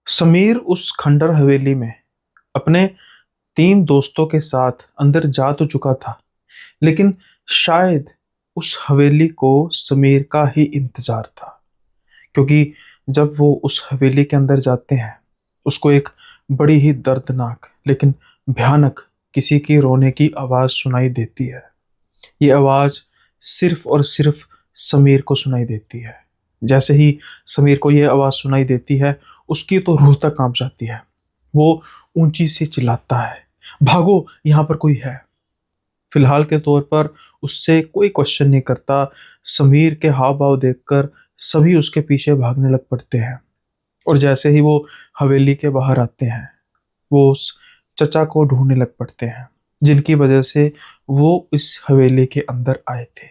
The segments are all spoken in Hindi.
समीर उस खंडर हवेली में अपने 3 दोस्तों के साथ अंदर जा तो चुका था, लेकिन शायद उस हवेली को समीर का ही इंतजार था। क्योंकि जब वो उस हवेली के अंदर जाते हैं, उसको एक बड़ी ही दर्दनाक लेकिन भयानक किसी की रोने की आवाज सुनाई देती है। ये आवाज सिर्फ और सिर्फ समीर को सुनाई देती है। जैसे ही समीर को ये आवाज सुनाई देती है, उसकी तो रूह तक कांप जाती है। वो ऊंची सी चिल्लाता है, भागो, यहाँ पर कोई है। फिलहाल के तौर पर उससे कोई क्वेश्चन नहीं करता। समीर के हाव भाव देखकर सभी उसके पीछे भागने लग पड़ते हैं। और जैसे ही वो हवेली के बाहर आते हैं, वो उस चचा को ढूंढने लग पड़ते हैं, जिनकी वजह से वो इस हवेली के अंदर आए थे।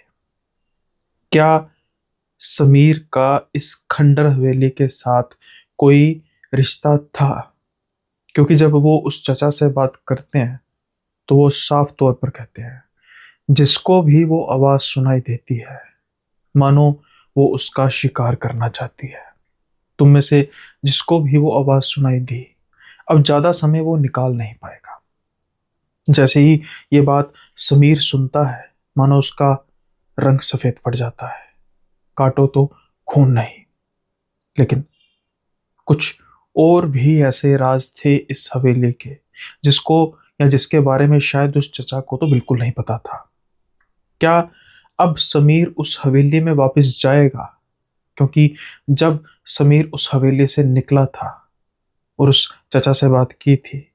क्या समीर का इस खंडर हवेली के साथ कोई रिश्ता था? क्योंकि जब वो उस चचा से बात करते हैं, तो वो साफ तौर पर कहते हैं, जिसको भी वो आवाज सुनाई देती है, मानो वो उसका शिकार करना चाहती है। तुम में से जिसको भी वो आवाज सुनाई दी, अब ज्यादा समय वो निकाल नहीं पाएगा। जैसे ही ये बात समीर सुनता है, मानो उसका रंग सफेद पड़ जाता है। काटो तो खून नहीं, लेकिन कुछ और भी ऐसे राज थे इस हवेली के, जिसको या जिसके बारे में शायद उस चचा को तो बिल्कुल नहीं पता था। क्या अब समीर उस हवेली में वापस जाएगा? क्योंकि जब समीर उस हवेली से निकला था और उस चचा से बात की थी,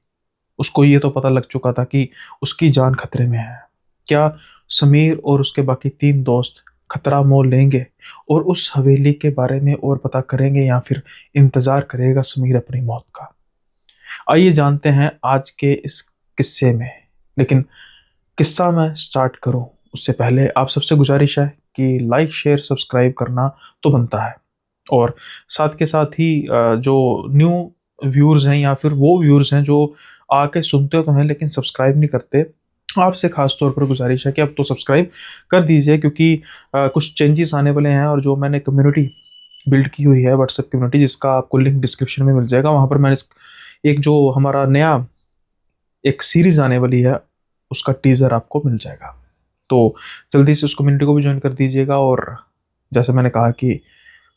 उसको ये तो पता लग चुका था कि उसकी जान खतरे में है। क्या समीर और उसके बाकी 3 दोस्त खतरा मोल लेंगे और उस हवेली के बारे में और पता करेंगे, या फिर इंतजार करेगा समीर अपनी मौत का? आइए जानते हैं आज के इस किस्से में। लेकिन किस्सा मैं स्टार्ट करूं उससे पहले आप सबसे गुजारिश है कि लाइक शेयर सब्सक्राइब करना तो बनता है। और साथ के साथ ही जो न्यू व्यूअर्स हैं या फिर वो व्यूअर्स हैं जो आके सुनते तो हैं लेकिन सब्सक्राइब नहीं करते, आपसे खास तौर पर गुजारिश है कि अब तो सब्सक्राइब कर दीजिए। क्योंकि कुछ चेंजेस आने वाले हैं, और जो मैंने कम्युनिटी बिल्ड की हुई है, व्हाट्सएप कम्युनिटी, जिसका आपको लिंक डिस्क्रिप्शन में मिल जाएगा, वहाँ पर मैंने एक जो हमारा नया एक सीरीज आने वाली है, उसका टीजर आपको मिल जाएगा। तो जल्दी से उस कम्युनिटी को भी ज्वाइन कर दीजिएगा, और जैसे मैंने कहा कि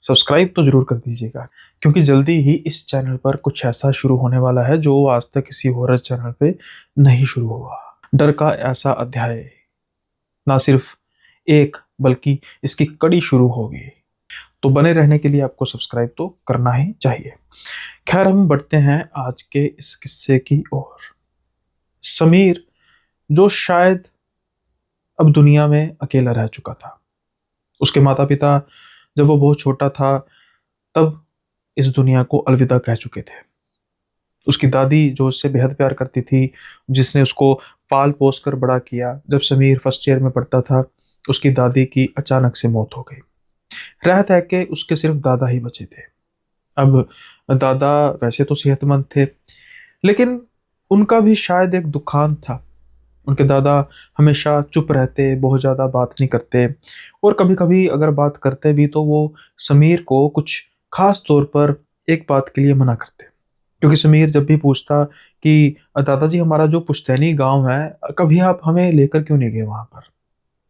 सब्सक्राइब तो जरूर कर दीजिएगा। क्योंकि जल्दी ही इस चैनल पर कुछ ऐसा शुरू होने वाला है जो आज तक किसी हॉरर चैनल पे नहीं शुरू हुआ। डर का ऐसा अध्याय, ना सिर्फ एक बल्कि इसकी कड़ी शुरू होगी। तो बने रहने के लिए आपको सब्सक्राइब तो करना ही चाहिए। खैर, हम बढ़ते हैं आज के इस किस्से की ओर। समीर, जो शायद अब दुनिया में अकेला रह चुका था। उसके माता पिता जब वो बहुत छोटा था, तब इस दुनिया को अलविदा कह चुके थे। उसकी दादी जो उससे बेहद प्यार करती थी, जिसने उसको पाल पोस कर बड़ा किया, जब समीर फर्स्ट ईयर में पढ़ता था, उसकी दादी की अचानक से मौत हो गई। रह तह के उसके सिर्फ दादा ही बचे थे। अब दादा वैसे तो सेहतमंद थे, लेकिन उनका भी शायद एक दुखांत था। उनके दादा हमेशा चुप रहते, बहुत ज़्यादा बात नहीं करते, और कभी कभी अगर बात करते भी तो वो समीर को कुछ खास तौर पर एक बात के लिए मना करते। क्योंकि समीर जब भी पूछता कि दादाजी, हमारा जो पुश्तैनी गांव है, कभी आप हमें लेकर क्यों नहीं गए वहां पर?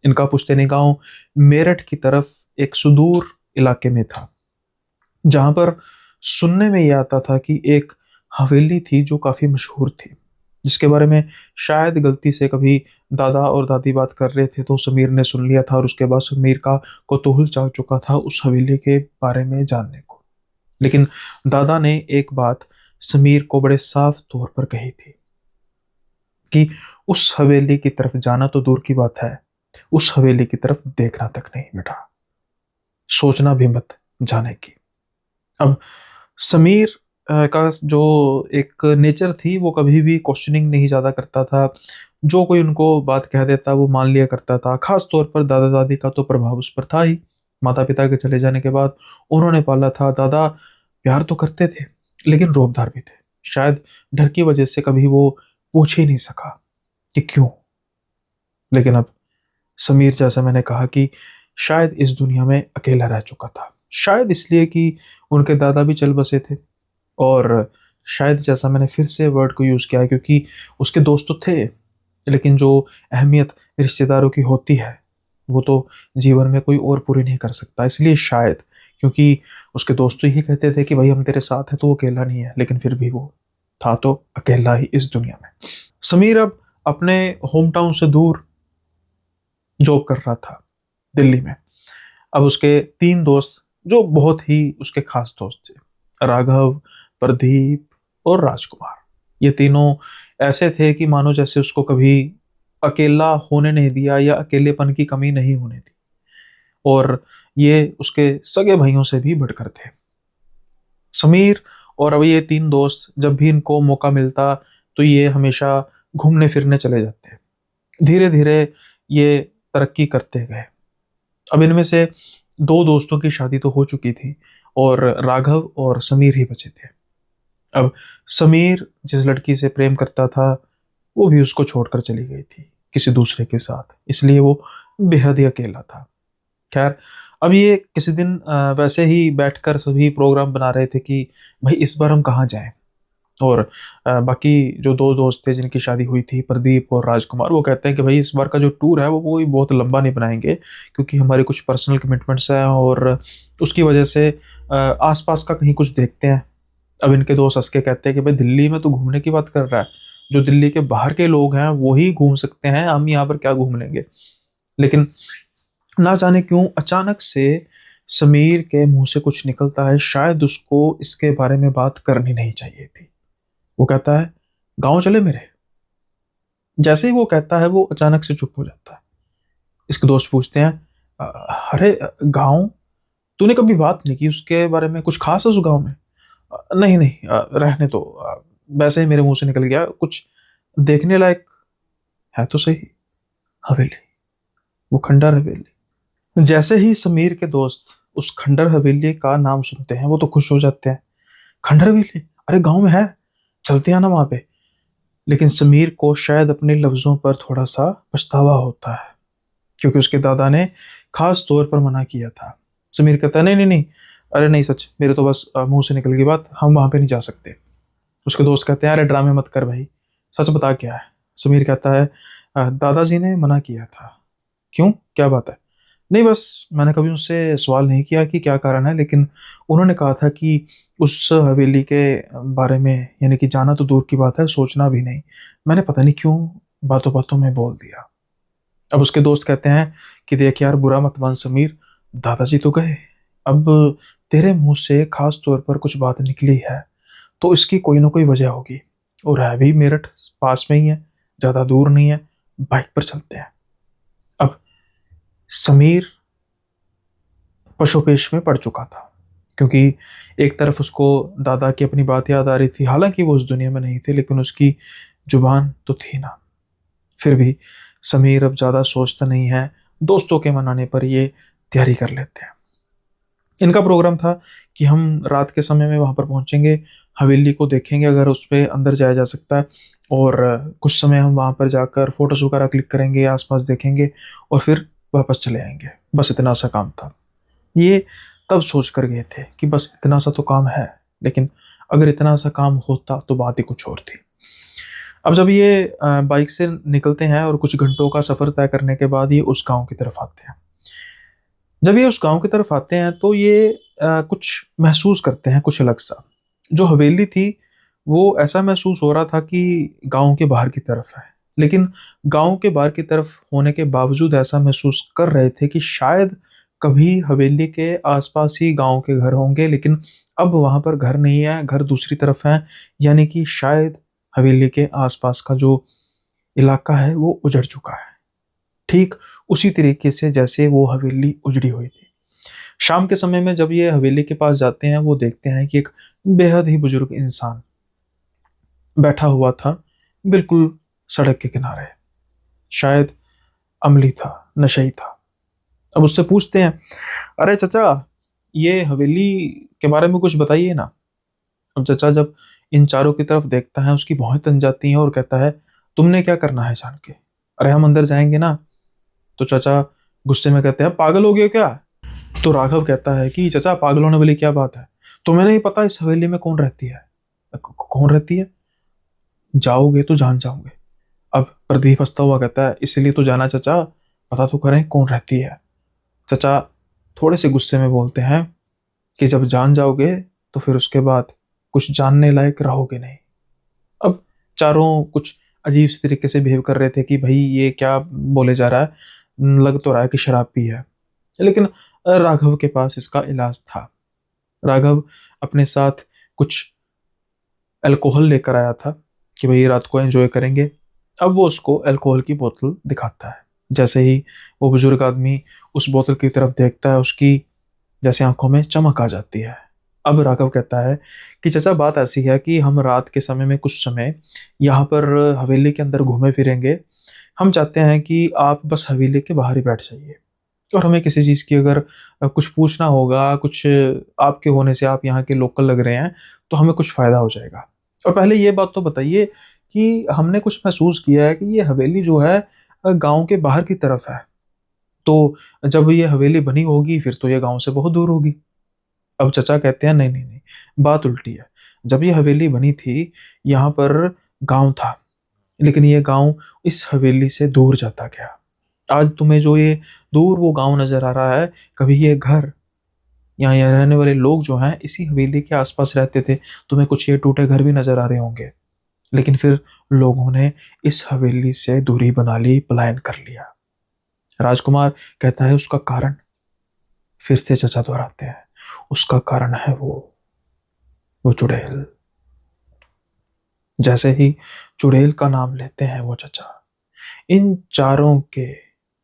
इनका पुश्तैनी गांव मेरठ की तरफ एक सुदूर इलाके में था, जहां पर सुनने में ये आता था कि एक हवेली थी जो काफी मशहूर थी, जिसके बारे में शायद गलती से कभी दादा और दादी बात कर रहे थे तो समीर ने सुन लिया था, और उसके बाद समीर का कौतूहल जाग चुका था उस हवेली के बारे में जानने को। लेकिन दादा ने एक बात समीर को बड़े साफ तौर पर कही थी कि उस हवेली की तरफ जाना तो दूर की बात है, उस हवेली की तरफ देखना तक नहीं बेटा, सोचना भी मत जाने की। अब समीर का जो एक नेचर थी, वो कभी भी क्वेश्चनिंग नहीं ज़्यादा करता था। जो कोई उनको बात कह देता वो मान लिया करता था। खास तौर पर दादा दादी का तो प्रभाव उस पर था ही। माता पिता के चले जाने के बाद उन्होंने पाला था। दादा प्यार तो करते थे, लेकिन रोबदार भी थे। शायद डर की वजह से कभी वो पूछ ही नहीं सका कि क्यों। लेकिन अब समीर, जैसा मैंने कहा कि शायद इस दुनिया में अकेला रह चुका था, शायद इसलिए कि उनके दादा भी चल बसे थे। और शायद जैसा मैंने फिर से वर्ड को यूज़ किया है, क्योंकि उसके दोस्त तो थे, लेकिन जो अहमियत रिश्तेदारों की होती है वो तो जीवन में कोई और पूरी नहीं कर सकता। इसलिए शायद, क्योंकि उसके दोस्त तो यही कहते थे कि भाई हम तेरे साथ हैं, तो वो अकेला नहीं है, लेकिन फिर भी वो था तो अकेला ही इस दुनिया में। समीर अब अपने होम टाउन से दूर जॉब कर रहा था, दिल्ली में। अब उसके तीन दोस्त, जो बहुत ही उसके खास दोस्त थे, राघव, प्रदीप और राजकुमार, ये तीनों ऐसे थे कि मानो जैसे उसको कभी अकेला होने नहीं दिया या अकेलेपन की कमी नहीं होने दी। और ये उसके सगे भाइयों से भी बढ़कर थे। समीर और अब ये तीन दोस्त, जब भी इनको मौका मिलता तो ये हमेशा घूमने फिरने चले जाते। धीरे धीरे ये तरक्की करते गए। अब इनमें से दो दोस्तों की शादी तो हो चुकी थी और राघव और समीर ही बचे थे। अब समीर जिस लड़की से प्रेम करता था वो भी उसको छोड़कर चली गई थी किसी दूसरे के साथ, इसलिए वो बेहद ही अकेला था। खैर, अब ये किसी दिन वैसे ही बैठकर सभी प्रोग्राम बना रहे थे कि भाई इस बार हम कहाँ जाएं। और बाकी जो दो दोस्त थे जिनकी शादी हुई थी, प्रदीप और राजकुमार, वो कहते हैं कि भाई इस बार का जो टूर है वो कोई बहुत लंबा नहीं बनाएंगे, क्योंकि हमारे कुछ पर्सनल कमिटमेंट्स हैं और उसकी वजह से आसपास का कहीं कुछ देखते हैं। अब इनके दोस्त हंस के कहते हैं कि भाई दिल्ली में तो घूमने की बात कर रहा है, जो दिल्ली के बाहर के लोग हैं वो ही घूम सकते हैं, हम यहाँ पर क्या घूम लेंगे। लेकिन ना जाने क्यों अचानक से समीर के मुंह से कुछ निकलता है, शायद उसको इसके बारे में बात करनी नहीं चाहिए थी। वो कहता है, गांव चले मेरे। जैसे ही वो कहता है वो अचानक से चुप हो जाता है। इसके दोस्त पूछते हैं, "अ, अरे गांव, तूने कभी बात नहीं की उसके बारे में, कुछ खास है उस गांव में?" नहीं नहीं, रहने तो वैसे ही मेरे मुंह से निकल गया, कुछ देखने लायक है तो सही। हवेली, वो खंडर हवेली। जैसे ही समीर के दोस्त उस खंडर हवेली का नाम सुनते हैं वो तो खुश हो जाते हैं। खंडर हवेली, अरे गांव में है, चलते हैं ना वहां पे। लेकिन समीर को शायद अपने लफ्जों पर थोड़ा सा पछतावा होता है, क्योंकि उसके दादा ने खास तौर पर मना किया था। समीर कहता है, नहीं नहीं नहीं, अरे नहीं, सच मेरे तो बस मुंह से निकल गई बात, हम वहां पे नहीं जा सकते। उसके दोस्त कहते हैं, अरे ड्रामे मत कर भाई, सच बता क्या है। समीर कहता है, दादाजी ने मना किया था। क्यों, क्या बात है?" नहीं बस, मैंने कभी उनसे सवाल नहीं किया कि क्या कारण है, लेकिन उन्होंने कहा था कि उस हवेली के बारे में, यानी कि जाना तो दूर की बात है, सोचना भी नहीं। मैंने पता नहीं क्यों बातों बातों में बोल दिया। अब उसके दोस्त कहते हैं कि देख यार, बुरा मत मान समीर, दादाजी तो गए, अब तेरे मुंह से खास तौर पर कुछ बात निकली है तो इसकी कोई ना कोई वजह होगी। और है भी मेरठ पास में ही है, ज़्यादा दूर नहीं है, बाइक पर चलते हैं। अब समीर पशोपेश में पड़ चुका था, क्योंकि एक तरफ उसको दादा की अपनी बात याद आ रही थी, हालांकि वो उस दुनिया में नहीं थे, लेकिन उसकी जुबान तो थी ना। फिर भी समीर अब ज़्यादा सोचता नहीं है, दोस्तों के मनाने पर ये तैयारी कर लेते हैं। इनका प्रोग्राम था कि हम रात के समय में वहाँ पर पहुँचेंगे, हवेली को देखेंगे अगर उस पर अंदर जाया जा सकता है, और कुछ समय हम वहाँ पर जाकर फोटोज वगैरह क्लिक करेंगे, आसपास देखेंगे और फिर वापस चले आएंगे। बस इतना सा काम था। ये तब सोच कर गए थे कि बस इतना सा तो काम है, लेकिन अगर इतना सा काम होता तो बात ही कुछ और थी। अब जब ये बाइक से निकलते हैं और कुछ घंटों का सफ़र तय करने के बाद ये उस गांव की तरफ आते हैं। जब ये उस गांव की तरफ आते हैं तो ये कुछ महसूस करते हैं, कुछ अलग सा। जो हवेली थी वो ऐसा महसूस हो रहा था कि गांव के बाहर की तरफ है, लेकिन गांव के बाहर की तरफ होने के बावजूद ऐसा महसूस कर रहे थे कि शायद कभी हवेली के आसपास ही गांव के घर होंगे, लेकिन अब वहां पर घर नहीं है, घर दूसरी तरफ है। यानी कि शायद हवेली के आसपास का जो इलाका है वो उजड़ चुका है, ठीक उसी तरीके से जैसे वो हवेली उजड़ी हुई थी। शाम के समय में जब ये हवेली के पास जाते हैं वो देखते हैं कि एक बेहद ही बुजुर्ग इंसान बैठा हुआ था, बिल्कुल सड़क के किनारे। शायद अमली था, नशेई था। अब उससे पूछते हैं, अरे चचा, ये हवेली के बारे में कुछ बताइए ना। अब चचा जब इन चारों की तरफ देखता है उसकी भौहें तन जाती हैं और कहता है, तुमने क्या करना है जान के? अरे हम अंदर जाएंगे ना। तो चचा गुस्से में कहते हैं, पागल हो गए क्या? तो राघव कहता है कि चचा, पागल होने वाली क्या बात है, तुम्हें नहीं पता इस हवेली में कौन रहती है? कौन रहती है? जाओगे तो जान जाओगे। अब प्रदीप हंसता हुआ कहता है, इसलिए तो जाना चाचा, पता तो करें कौन रहती है। चाचा थोड़े से गुस्से में बोलते हैं कि जब जान जाओगे तो फिर उसके बाद कुछ जानने लायक रहोगे नहीं। अब चारों कुछ अजीब से तरीके से बिहेव कर रहे थे कि भाई ये क्या बोले जा रहा है, लग तो रहा है कि शराब पी है। लेकिन राघव के पास इसका इलाज था। राघव अपने साथ कुछ अल्कोहल लेकर आया था कि भाई रात को एंजॉय करेंगे। अब वो उसको अल्कोहल की बोतल दिखाता है। जैसे ही वो बुजुर्ग आदमी उस बोतल की तरफ देखता है, उसकी जैसे आंखों में चमक आ जाती है। अब राघव कहता है कि चाचा बात ऐसी है कि हम रात के समय में कुछ समय यहाँ पर हवेली के अंदर घूमे फिरेंगे। हम चाहते हैं कि आप बस हवेली के बाहर ही बैठ जाइए, और हमें किसी चीज़ की अगर कुछ पूछना होगा, कुछ आपके होने से, आप यहाँ के लोकल लग रहे हैं, तो हमें कुछ फ़ायदा हो जाएगा। और पहले ये बात तो बताइए कि हमने कुछ महसूस किया है कि ये हवेली जो है गांव के बाहर की तरफ है, तो जब ये हवेली बनी होगी फिर तो ये गांव से बहुत दूर होगी। अब चचा कहते हैं नहीं नहीं नहीं, बात उल्टी है। जब ये हवेली बनी थी, यहाँ पर गांव था, लेकिन ये गांव इस हवेली से दूर जाता गया। आज तुम्हें जो ये दूर वो गांव नजर आ रहा है, कभी ये घर, यहाँ रहने वाले लोग जो हैं इसी हवेली के आसपास रहते थे। तुम्हें कुछ ये टूटे घर भी नजर आ रहे होंगे, लेकिन फिर लोगों ने इस हवेली से दूरी बना ली, पलायन कर लिया। राजकुमार कहता है उसका कारण, फिर से चचा दोहराते हैं, उसका कारण है वो चुड़ैल। जैसे ही चुड़ैल का नाम लेते हैं वो चचा, इन चारों के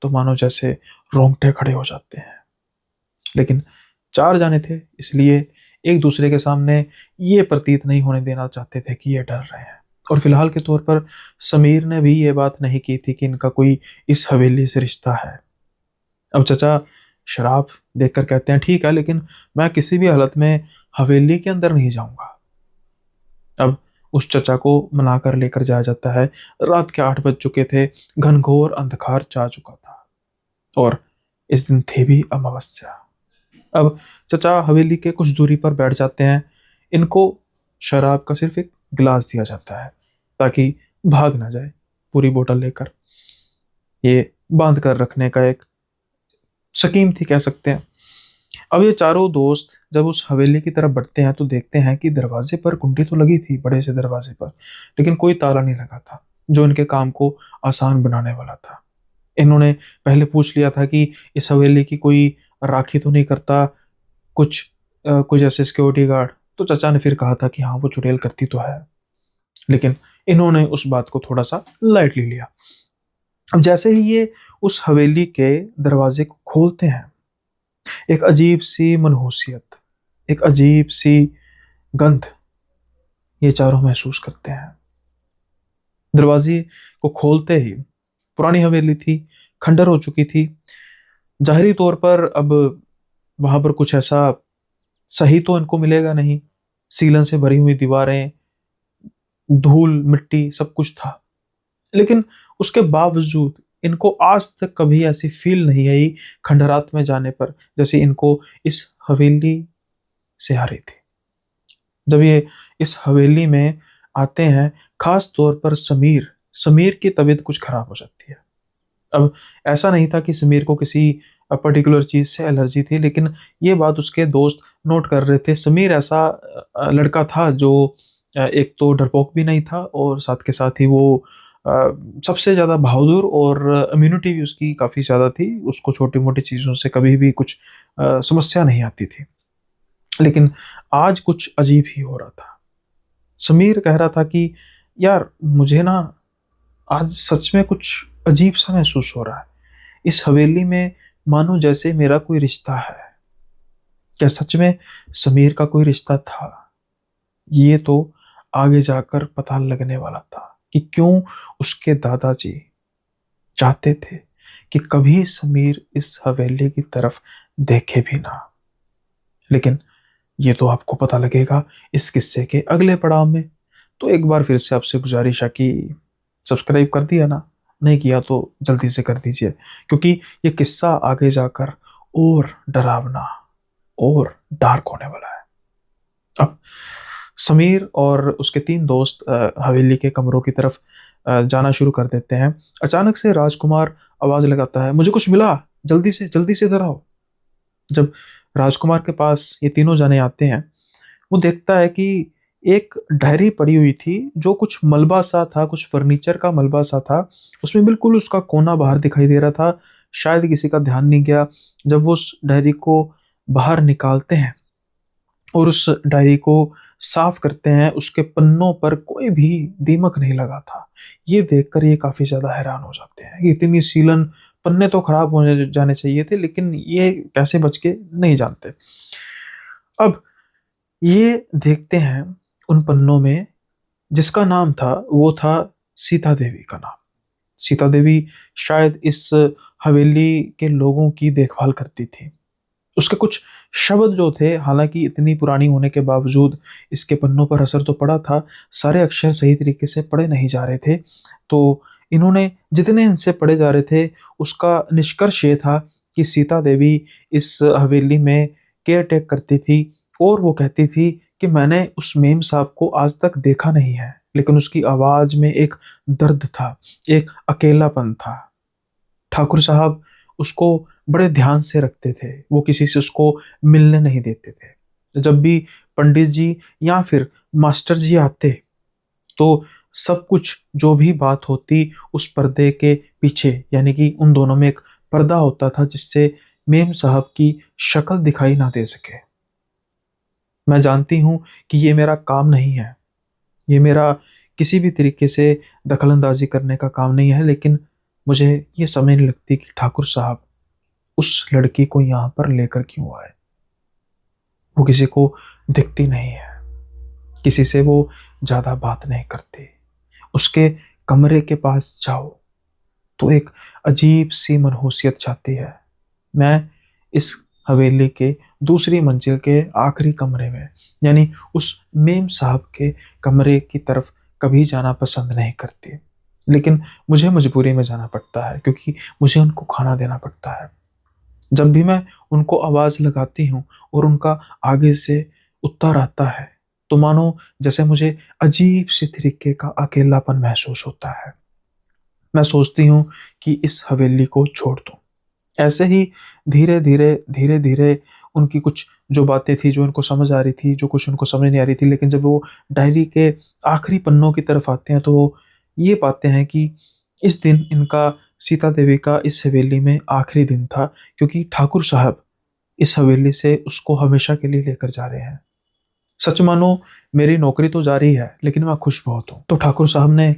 तो मानो जैसे रोंगटे खड़े हो जाते हैं। लेकिन चार जाने थे, इसलिए एक दूसरे के सामने ये प्रतीत नहीं होने देना चाहते थे कि ये डर रहे हैं। और फिलहाल के तौर पर समीर ने भी ये बात नहीं की थी कि इनका कोई इस हवेली से रिश्ता है। अब चचा शराब देखकर कहते हैं ठीक है, लेकिन मैं किसी भी हालत में हवेली के अंदर नहीं जाऊंगा। अब उस चचा को मनाकर लेकर जाया जाता है। रात के 8 बज चुके थे, घनघोर अंधकार छा चुका था, और इस दिन थी भी अमावस्या। अब चचा हवेली के कुछ दूरी पर बैठ जाते हैं। इनको शराब का सिर्फ एक गिलास दिया जाता है ताकि भाग ना जाए। पूरी बोतल लेकर ये बांध कर रखने का एक स्कीम थी, कह सकते हैं। अब ये चारों दोस्त जब उस हवेली की तरफ बढ़ते हैं तो देखते हैं कि दरवाजे पर कुंडी तो लगी थी, बड़े से दरवाजे पर, लेकिन कोई ताला नहीं लगा था, जो इनके काम को आसान बनाने वाला था। इन्होंने पहले पूछ लिया था कि इस हवेली की कोई राखी तो नहीं करता कुछ, कोई जैसे सिक्योरिटी गार्ड। तो चचा ने फिर कहा था कि हाँ वो चुड़ैल करती तो है, लेकिन इन्होंने उस बात को थोड़ा सा लाइटली लिया। अब जैसे ही ये उस हवेली के दरवाजे को खोलते हैं, एक अजीब सी मनहूसियत, एक अजीब सी गंध ये चारों महसूस करते हैं। दरवाजे को खोलते ही, पुरानी हवेली थी, खंडर हो चुकी थी। जाहिरी तौर पर अब वहां पर कुछ ऐसा सही तो इनको मिलेगा नहीं। सीलन से भरी हुई दीवारें, धूल मिट्टी सब कुछ था, लेकिन उसके बावजूद इनको आज तक कभी ऐसी फील नहीं आई खंडरात में जाने पर जैसे इनको इस हवेली से आ रही थी। जब ये इस हवेली में आते हैं, खास तौर पर समीर समीर की तबीयत कुछ खराब हो जाती है। अब ऐसा नहीं था कि समीर को किसी पर्टिकुलर चीज से एलर्जी थी, लेकिन ये बात उसके दोस्त नोट कर रहे थे। समीर ऐसा लड़का था जो एक तो डरपोक भी नहीं था, और साथ के साथ ही वो अ, सबसे ज़्यादा बहादुर, और इम्यूनिटी भी उसकी काफ़ी ज़्यादा थी। उसको छोटी मोटी चीज़ों से कभी भी कुछ समस्या नहीं आती थी। लेकिन आज कुछ अजीब ही हो रहा था। समीर कह रहा था कि यार मुझे ना आज सच में कुछ अजीब सा महसूस हो रहा है। इस हवेली में मानो जैसे मेरा कोई रिश्ता है। क्या सच में समीर का कोई रिश्ता था? ये तो आगे जाकर पता लगने वाला था कि क्यों उसके दादाजी चाहते थे कि कभी समीर इस हवेली की तरफ देखे भी ना। लेकिन ये तो आपको पता लगेगा इस किस्से के अगले पड़ाव में। तो एक बार फिर से आपसे गुजारिश है कि सब्सक्राइब कर दिया ना, नहीं किया तो जल्दी से कर दीजिए, क्योंकि ये किस्सा आगे जाकर और डरावना और डार्क होने वाला है। अब समीर और उसके 3 दोस्त हवेली के कमरों की तरफ जाना शुरू कर देते हैं। अचानक से राजकुमार आवाज लगाता है, मुझे कुछ मिला, जल्दी से इधर आओ। जब राजकुमार के पास ये तीनों जने आते हैं, वो देखता है कि एक डायरी पड़ी हुई थी जो कुछ मलबा सा था, कुछ फर्नीचर का मलबा सा था। उसमें बिल्कुल उसका कोना बाहर दिखाई दे रहा था। शायद किसी का ध्यान नहीं गया। जब वो उस डायरी को बाहर निकालते हैं और उस डायरी को साफ करते हैं, उसके पन्नों पर कोई भी दीमक नहीं लगा था। ये देखकर ये काफी ज्यादा हैरान हो जाते हैं कि इतनी सीलन, पन्ने तो खराब होने जाने चाहिए थे, लेकिन ये कैसे बच के नहीं जानते। अब ये देखते हैं उन पन्नों में, जिसका नाम था वो था सीता देवी का नाम। सीता देवी शायद इस हवेली के लोगों की देखभाल करती थी। उसके कुछ शब्द जो थे, हालांकि इतनी पुरानी होने के बावजूद इसके पन्नों पर असर तो पड़ा था, सारे अक्षर सही तरीके से पढ़े नहीं जा रहे थे। तो इन्होंने जितने इनसे पढ़े जा रहे थे, उसका निष्कर्ष ये था कि सीता देवी इस हवेली में केयर टेक करती थी। और वो कहती थी कि मैंने उस मेम साहब को आज तक देखा नहीं है, लेकिन उसकी आवाज में एक दर्द था, एक अकेलापन था। ठाकुर साहब उसको बड़े ध्यान से रखते थे, वो किसी से उसको मिलने नहीं देते थे। जब भी पंडित जी या फिर मास्टर जी आते, तो सब कुछ जो भी बात होती उस पर्दे के पीछे, यानी कि उन दोनों में एक पर्दा होता था जिससे मेम साहब की शक्ल दिखाई ना दे सके। मैं जानती हूँ कि ये मेरा काम नहीं है, ये मेरा किसी भी तरीके से दखलंदाजी करने का काम नहीं है, लेकिन मुझे ये समझ नहीं लगती कि ठाकुर साहब उस लड़की को यहाँ पर लेकर क्यों आए। वो किसी को दिखती नहीं है, किसी से वो ज्यादा बात नहीं करती। उसके कमरे के पास जाओ तो एक अजीब सी मनहूसियत छाती है। मैं इस हवेली के दूसरी मंजिल के आखिरी कमरे में, यानी उस मेम साहब के कमरे की तरफ कभी जाना पसंद नहीं करती, लेकिन मुझे मजबूरी में जाना पड़ता है क्योंकि मुझे उनको खाना देना पड़ता है। जब भी मैं उनको आवाज लगाती हूँ और उनका आगे से उत्तर आता है, तो मानो जैसे मुझे अजीब सी तरीके का अकेलापन महसूस होता है। मैं सोचती हूँ कि इस हवेली को छोड़ दूं। ऐसे ही धीरे धीरे उनकी कुछ जो बातें थी, जो उनको समझ आ रही थी, जो कुछ उनको समझ नहीं आ रही थी, लेकिन जब वो डायरी के आखिरी पन्नों की तरफ आते हैं तो वो ये पाते हैं कि इस दिन इनका, सीता देवी का इस हवेली में आखिरी दिन था, क्योंकि ठाकुर साहब इस हवेली से उसको हमेशा के लिए लेकर जा रहे हैं। सच मानो मेरी नौकरी तो जारी है, लेकिन मैं खुश बहुत हूँ। तो ठाकुर साहब ने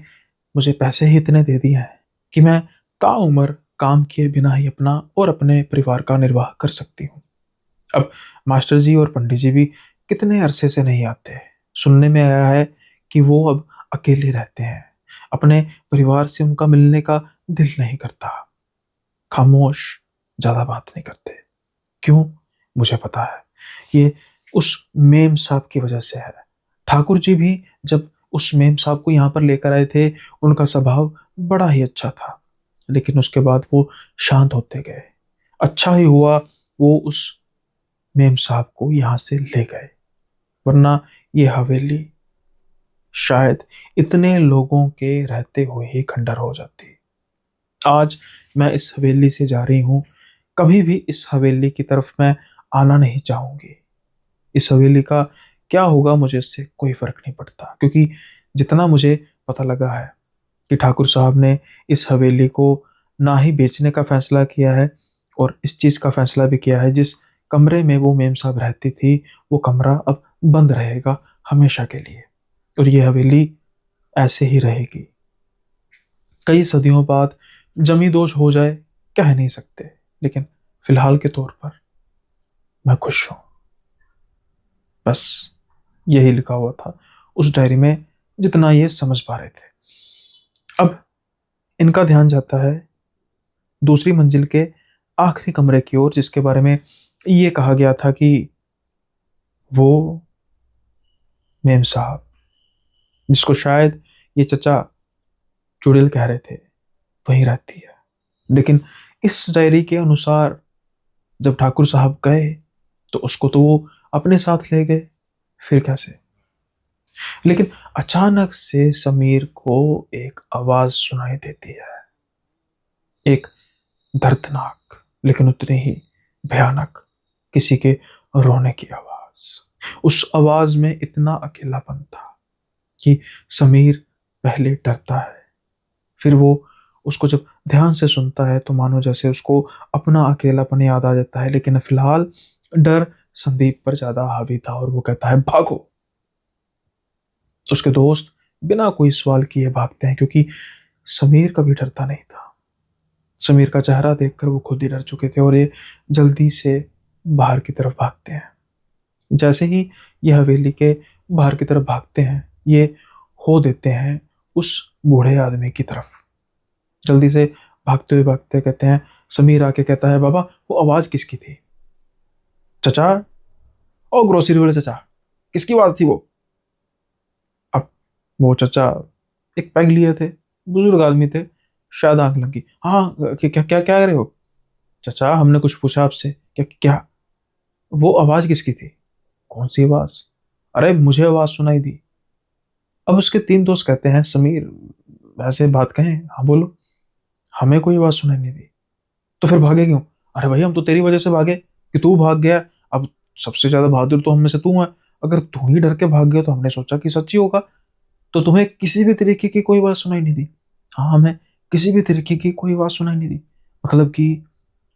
मुझे पैसे ही इतने दे दिए हैं कि मैं ताउम्र काम किए बिना ही अपना और अपने परिवार का निर्वाह कर सकती हूँ। अब मास्टर जी और पंडित जी भी कितने अरसे से नहीं आते। सुनने में आया है कि वो अब अकेले रहते हैं, अपने परिवार से उनका मिलने का दिल नहीं करता। खामोश, ज्यादा बात नहीं करते। क्यों? मुझे पता है, ये उस मेम साहब की वजह से है। ठाकुर जी भी जब उस मेम साहब को यहाँ पर लेकर आए थे, उनका स्वभाव बड़ा ही अच्छा था, लेकिन उसके बाद वो शांत होते गए। अच्छा ही हुआ वो उस मेम साहब को यहाँ से ले गए, वरना ये हवेली शायद इतने लोगों के रहते हुए ही खंडर हो जाती। आज मैं इस हवेली से जा रही हूँ, कभी भी इस हवेली की तरफ मैं आना नहीं चाहूंगी। इस हवेली का क्या होगा मुझे इससे कोई फर्क नहीं पड़ता, क्योंकि जितना मुझे पता लगा है कि ठाकुर साहब ने इस हवेली को ना ही बेचने का फैसला किया है, और इस चीज़ का फैसला भी किया है, जिस कमरे में वो मेम साहब रहती थी वो कमरा अब बंद रहेगा हमेशा के लिए, और ये हवेली ऐसे ही रहेगी। कई सदियों बाद जमी दोष हो जाए, कह नहीं सकते, लेकिन फिलहाल के तौर पर मैं खुश हूं। बस यही लिखा हुआ था उस डायरी में, जितना ये समझ पा रहे थे। अब इनका ध्यान जाता है दूसरी मंजिल के आखिरी कमरे की ओर, जिसके बारे में ये कहा गया था कि वो मेम साहब, जिसको शायद ये चचा चुड़ैल कह रहे थे, वहीं रहती है। लेकिन इस डायरी के अनुसार जब ठाकुर साहब गए तो उसको तो वो अपने साथ ले गए। फिर कैसे? लेकिन अचानक से समीर को एक आवाज सुनाई देती है, एक दर्दनाक लेकिन उतनी ही भयानक किसी के रोने की आवाज। उस आवाज में इतना अकेलापन था कि समीर पहले डरता है, फिर वो उसको जब ध्यान से सुनता है तो मानो जैसे उसको अपना अकेलापन याद आ जाता है। लेकिन फिलहाल डर संदीप पर ज्यादा हावी था और वो कहता है भागो। उसके दोस्त बिना कोई सवाल किए भागते हैं, क्योंकि समीर कभी डरता नहीं था। समीर का चेहरा देखकर वो खुद ही डर चुके थे और ये जल्दी से बाहर की तरफ भागते हैं। जैसे ही ये हवेली के बाहर की तरफ भागते हैं, ये हो देते हैं उस बूढ़े आदमी की तरफ। जल्दी से भागते हुए भागते कहते हैं, समीर आके कहता है, बाबा वो आवाज किसकी थी? चचा, ओ ग्रोसरी वाले चचा, किसकी आवाज थी वो? अब वो चचा एक पैग लिए थे, बुजुर्ग आदमी थे, शायद आंख लगी। हाँ, क्या क्या क्या कह रहे हो? चचा हमने कुछ पूछा आपसे। क्या क्या? वो आवाज किसकी थी? कौन सी आवाज? अरे मुझे आवाज सुनाई दी। अब उसके तीन दोस्त कहते हैं, समीर वैसे बात कहें, हाँ बोलो। हमें कोई आवाज सुनाई नहीं दी। तो फिर भागे क्यों? अरे भाई हम तो तेरी वजह से भागे कि तू भाग गया। अब सबसे ज्यादा बहादुर तो हम में से तू है। अगर तू ही डर के भाग गया तो हमने सोचा कि सच्ची होगा। तो तुम्हें किसी भी तरीके की कोई आवाज सुनाई नहीं दी? हाँ, हमें किसी भी तरीके की कोई आवाज सुनाई नहीं दी। मतलब कि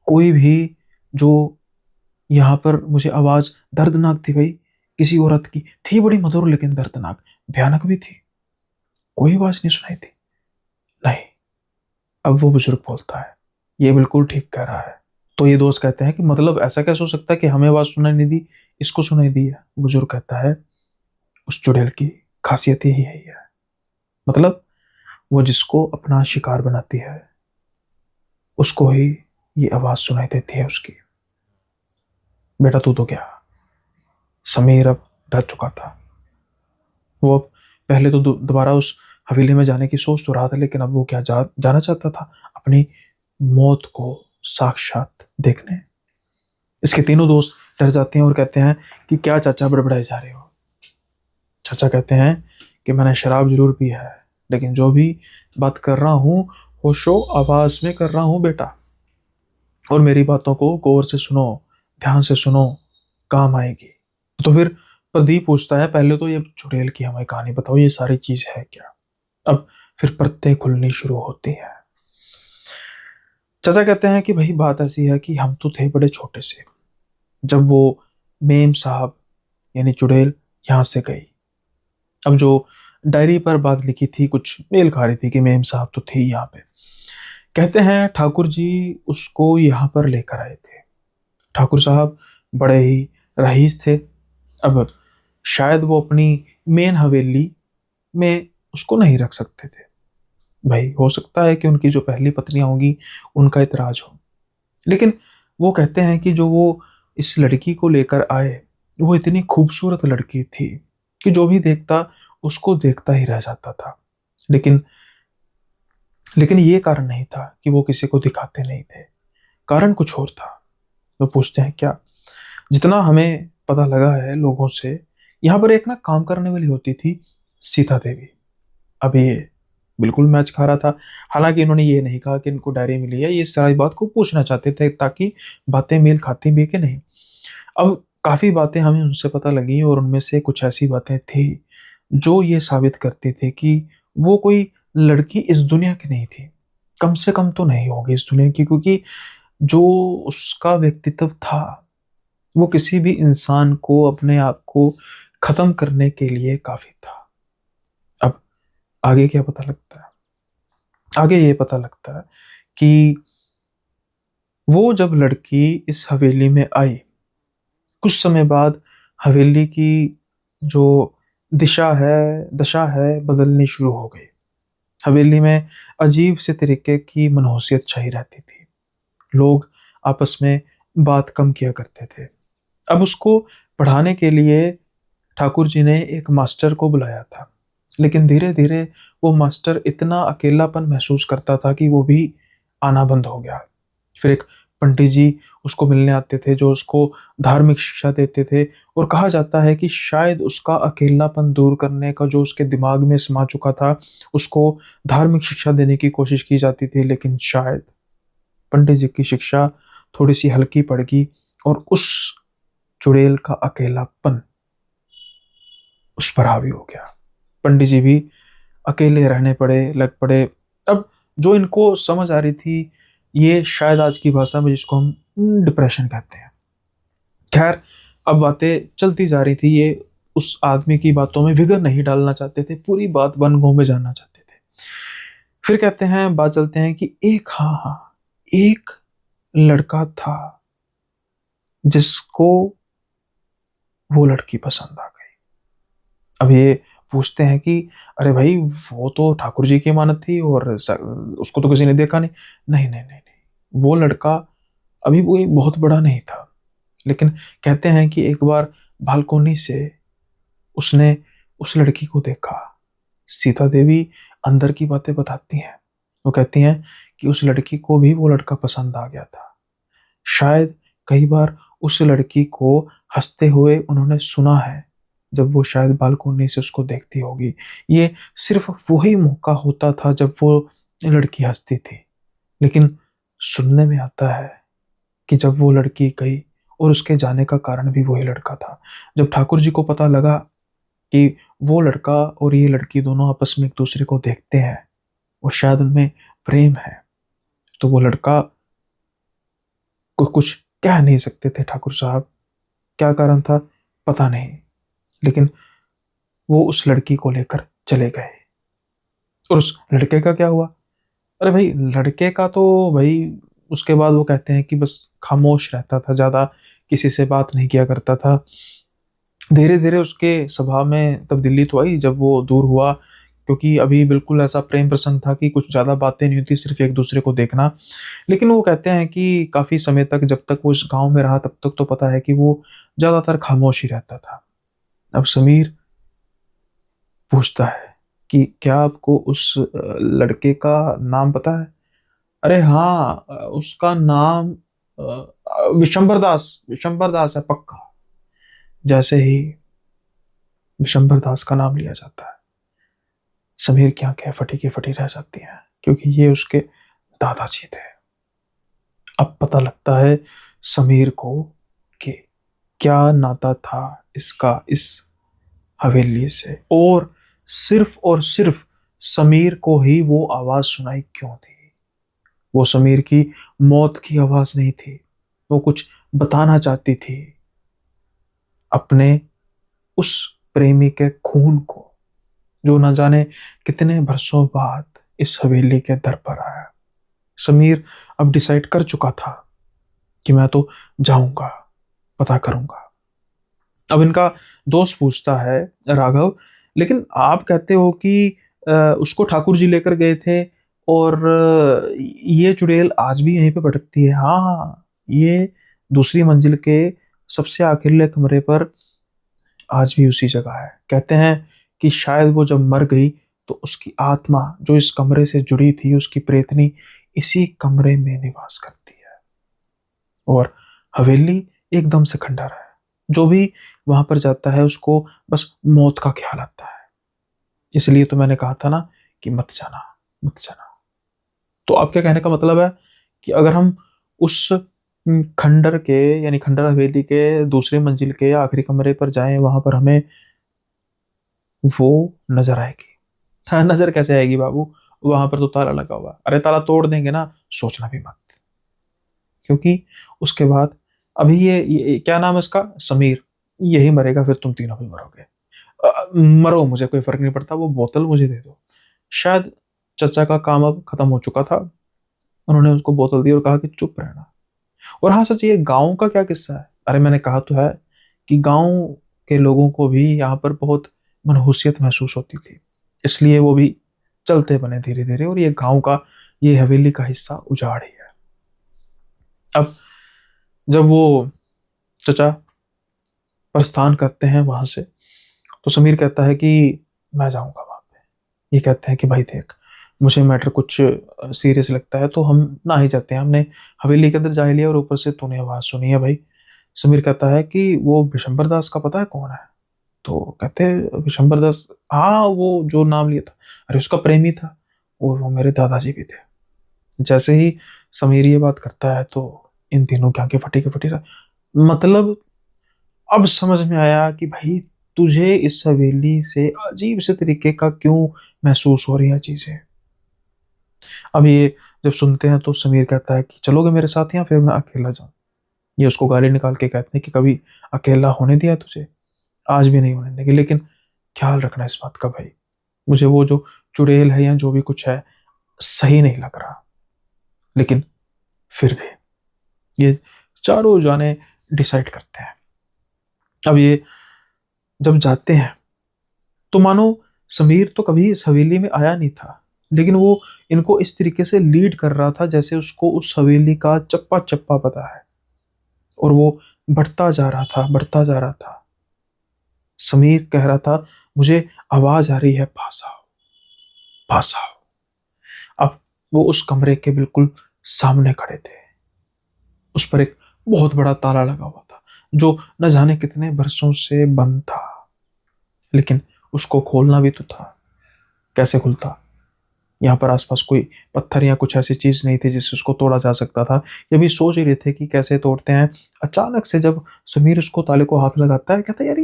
कोई भी जो यहाँ पर मुझे आवाज दर्दनाक थी भाई, किसी औरत की थी, बड़ी मधुर लेकिन दर्दनाक, भयानक भी थी। कोई आवाज नहीं सुनाई दी। नहीं। अब वो बुजुर्ग बोलता है, ये बिल्कुल ठीक कह रहा है। तो ये दोस्त कहते हैं कि मतलब ऐसा कैसे हो सकता है कि हमें आवाज सुनाई नहीं दी, इसको सुनाई दी है? बुजुर्ग कहता है, उस चुड़ैल की खासियत यही है। मतलब वो जिसको अपना शिकार बनाती है उसको ही ये आवाज सुनाई देती है उसकी। बेटा तू तो क्या। समीर अब डर चुका था। वो अब पहले तो दोबारा उस हवेली में जाने की सोच तो रहा था, लेकिन अब वो क्या जाना चाहता था अपनी मौत को साक्षात देखने। इसके तीनों दोस्त डर जाते हैं और कहते हैं कि क्या चाचा बड़बड़ाए जा रहे हो? चाचा कहते हैं कि मैंने शराब जरूर पी है, लेकिन जो भी बात कर रहा हूँ होशो आवाज में कर रहा हूँ बेटा। और मेरी बातों को गौर से सुनो, ध्यान से सुनो, काम आएगी। तो फिर प्रदीप पूछता है, पहले तो ये चुड़ैल की हमें कहानी बताओ, ये सारी चीज है क्या? अब फिर परतें खुलनी शुरू होती है। चाचा कहते हैं कि भाई बात ऐसी है कि हम तो थे बड़े छोटे से जब वो मेम साहब यानी चुड़ैल यहाँ से गई। अब जो डायरी पर बात लिखी थी कुछ मेल खा रही थी कि मेम साहब तो थे यहाँ पे। कहते हैं ठाकुर जी उसको यहाँ पर लेकर आए थे। ठाकुर साहब बड़े ही रईस थे। अब शायद वो अपनी मेन हवेली में उसको नहीं रख सकते थे। भाई हो सकता है कि उनकी जो पहली पत्नियां होंगी उनका इतराज हो। लेकिन वो कहते हैं कि जो वो इस लड़की को लेकर आए वो इतनी खूबसूरत लड़की थी कि जो भी देखता उसको देखता ही रह जाता था। लेकिन लेकिन ये कारण नहीं था कि वो किसी को दिखाते नहीं थे, कारण कुछ और था। वो पूछते हैं क्या? जितना हमें पता लगा है लोगों से, यहाँ पर एक ना काम करने वाली होती थी, सीता देवी। अब ये बिल्कुल मैच खा रहा था। हालांकि इन्होंने ये नहीं कहा कि इनको डायरी मिली है, ये सारी बात को पूछना चाहते थे ताकि बातें मेल खाती भी कि नहीं। अब काफी बातें हमें उनसे पता लगी और उनमें से कुछ ऐसी बातें थी जो ये साबित करती थी कि वो कोई लड़की इस दुनिया की नहीं थी। कम से कम तो नहीं होगी इस दुनिया की, क्योंकि जो उसका व्यक्तित्व था वो किसी भी इंसान को अपने आप को खत्म करने के लिए काफी था। अब आगे क्या पता लगता है? आगे ये पता लगता है कि वो जब लड़की इस हवेली में आई, कुछ समय बाद हवेली की जो दशा है बदलनी शुरू हो गई। हवेली में अजीब से तरीके की मनहूसियत छाई रहती थी। लोग आपस में बात कम किया करते थे। अब उसको पढ़ाने के लिए ठाकुर जी ने एक मास्टर को बुलाया था, लेकिन धीरे धीरे वो मास्टर इतना अकेलापन महसूस करता था कि वो भी आना बंद हो गया। फिर एक पंडित जी उसको मिलने आते थे, जो उसको धार्मिक शिक्षा देते थे, और कहा जाता है कि शायद उसका अकेलापन दूर करने का जो उसके दिमाग में समा चुका था, उसको धार्मिक शिक्षा देने की कोशिश की जाती थी, लेकिन शायद पंडित जी की शिक्षा थोड़ी सी हल्की पड़ गई और उस चुड़ैल का अकेलापन उस पर हावी हो गया। पंडित जी भी अकेले रहने लग पड़े। अब जो इनको समझ आ रही थी, ये शायद आज की भाषा में जिसको हम डिप्रेशन कहते हैं। खैर, अब बातें चलती जा रही थी, ये उस आदमी की बातों में विघ्न नहीं डालना चाहते थे, पूरी बात वन-गो में जानना चाहते थे। फिर कहते हैं, बात चलते हैं कि एक लड़का था जिसको वो लड़की पसंद आ गई। अब ये पूछते हैं कि अरे भाई, वो तो ठाकुर जी की अमानत थी और उसको तो किसी ने देखा नहीं। नहीं नहीं नहीं नहीं, वो लड़का अभी कोई बहुत बड़ा नहीं था, लेकिन कहते हैं कि एक बार बालकोनी से उसने उस लड़की को देखा। सीता देवी अंदर की बातें बताती हैं। वो कहती हैं कि उस लड़की को भी वो लड़का पसंद आ गया था। शायद कई बार उस लड़की को हंसते हुए उन्होंने सुना है, जब वो शायद बालकोनी से उसको देखती होगी। ये सिर्फ वही मौका होता था जब वो लड़की हंसती थी। लेकिन सुनने में आता है कि जब वो लड़की गई, और उसके जाने का कारण भी वही लड़का था, जब ठाकुर जी को पता लगा कि वो लड़का और ये लड़की दोनों आपस में एक दूसरे को देखते हैं और शायद उनमें प्रेम है, तो वो लड़का को कुछ कह नहीं सकते थे ठाकुर साहब। क्या कारण था पता नहीं, लेकिन वो उस लड़की को लेकर चले गए। और उस लड़के का क्या हुआ? अरे भाई, लड़के का तो भाई उसके बाद वो कहते हैं कि बस खामोश रहता था, ज्यादा किसी से बात नहीं किया करता था। धीरे धीरे उसके स्वभाव में तब्दीली तो आई जब वो दूर हुआ, क्योंकि अभी बिल्कुल ऐसा प्रेम प्रसंग था कि कुछ ज्यादा बातें नहीं होती, सिर्फ एक दूसरे को देखना। लेकिन वो कहते हैं कि काफी समय तक, जब तक वो इस गांव में रहा, तब तक तो पता है कि वो ज्यादातर खामोश ही रहता था। अब समीर पूछता है कि क्या आपको उस लड़के का नाम पता है? अरे हाँ, उसका नाम विशंबर दास है पक्का। जैसे ही विशंबर दास का नाम लिया जाता है, समीर की आंखें फटी की फटी रह जाती हैं, क्योंकि ये उसके दादाजी थे। अब पता लगता है समीर को कि क्या नाता था इसका इस हवेली से, और सिर्फ समीर को ही वो आवाज सुनाई क्यों थी। वो समीर की मौत की आवाज नहीं थी, वो कुछ बताना चाहती थी अपने उस प्रेमी के खून को, जो न जाने कितने बरसों बाद इस हवेली के दर पर आया। समीर अब डिसाइड कर चुका था कि मैं तो जाऊंगा, पता करूंगा। अब इनका दोस्त पूछता है, राघव, लेकिन आप कहते हो कि उसको ठाकुर जी लेकर गए थे, और ये चुड़ैल आज भी यहीं पे भटकती है। हाँ हाँ, ये दूसरी मंजिल के सबसे आखिरले कमरे पर आज भी उसी जगह है। कहते हैं कि शायद वो जब मर गई तो उसकी आत्मा जो इस कमरे से जुड़ी थी, उसकी प्रेतनी इसी कमरे में निवास करती है, और हवेली एकदम से खंडर है। जो भी वहां पर जाता है उसको बस मौत का ख्याल आता है। इसलिए तो मैंने कहा था ना कि मत जाना, मत जाना। तो आपके कहने का मतलब है कि अगर हम उस खंडर के, यानी खंडर हवेली के दूसरी मंजिल के आखिरी कमरे पर जाएं, वहां पर हमें वो नजर आएगी। हाँ, नजर कैसे आएगी बाबू, वहां पर तो ताला लगा हुआ है। अरे ताला तोड़ देंगे ना, सोचना भी मत। क्योंकि उसके बाद अभी ये क्या नाम है इसका, समीर, यही मरेगा, फिर तुम तीनों भी मरोगे। मरो, मुझे कोई फर्क नहीं पड़ता, वो बोतल मुझे दे दो। शायद चचा का काम अब खत्म हो चुका था, उन्होंने उसको बोतल दी और कहा कि चुप रहना। और हाँ सच, ये गांव का क्या किस्सा है? अरे मैंने कहा तो है कि गांव के लोगों को भी यहाँ पर बहुत मनहूसियत महसूस होती थी, इसलिए वो भी चलते बने धीरे धीरे, और ये गांव का, ये हवेली का हिस्सा उजाड़ ही है। अब जब वो चचा प्रस्थान करते हैं वहां से, तो समीर कहता है कि मैं जाऊंगा वहां पे। ये कहते हैं कि भाई देख, मुझे मैटर कुछ सीरियस लगता है तो हम ना ही जाते हैं। हमने हवेली के अंदर जा ही लिया और ऊपर से तूने आवाज सुनी है भाई। समीर कहता है कि वो विशंबर दास का पता है कौन है? तो कहते हैं विशंबर दास, हाँ वो जो नाम लिया था, अरे उसका प्रेमी था और वो मेरे दादाजी भी थे। जैसे ही समीर ये बात करता है तो इन तीनों की आंखें फटी की फटी रह। मतलब अब समझ में आया कि भाई तुझे इस हवेली से अजीब से तरीके का क्यों महसूस हो रही है चीजें। अब ये जब सुनते हैं तो समीर कहता है कि चलोगे मेरे साथ या फिर मैं अकेला जाऊं। ये उसको गाली निकाल के कहते हैं कि कभी अकेला होने दिया तुझे? आज भी नहीं होने देंगे, लेकिन ख्याल रखना इस बात का भाई। मुझे वो जो चुड़ैल है या जो भी कुछ है सही नहीं लग रहा। लेकिन फिर भी ये चारों जाने डिसाइड करते हैं। अब ये जब जाते हैं तो मानो समीर तो कभी इस हवेली में आया नहीं था, लेकिन वो इनको इस तरीके से लीड कर रहा था जैसे उसको उस हवेली का चप्पा चप्पा पता है। और वो बढ़ता जा रहा था, बढ़ता जा रहा था। समीर कह रहा था मुझे आवाज आ रही है, पास आओ, पास आओ। अब वो उस कमरे के बिल्कुल सामने खड़े थे। उस पर एक बहुत बड़ा ताला लगा हुआ था जो न जाने कितने बरसों से बंद था। लेकिन उसको खोलना भी तो था। कैसे खुलता? यहाँ पर आसपास कोई पत्थर या कुछ ऐसी चीज नहीं थी जिससे उसको तोड़ा जा सकता था। ये भी सोच ही रहे थे कि कैसे तोड़ते हैं। अचानक से जब समीर उसको ताले को हाथ लगाता है, कहता है यार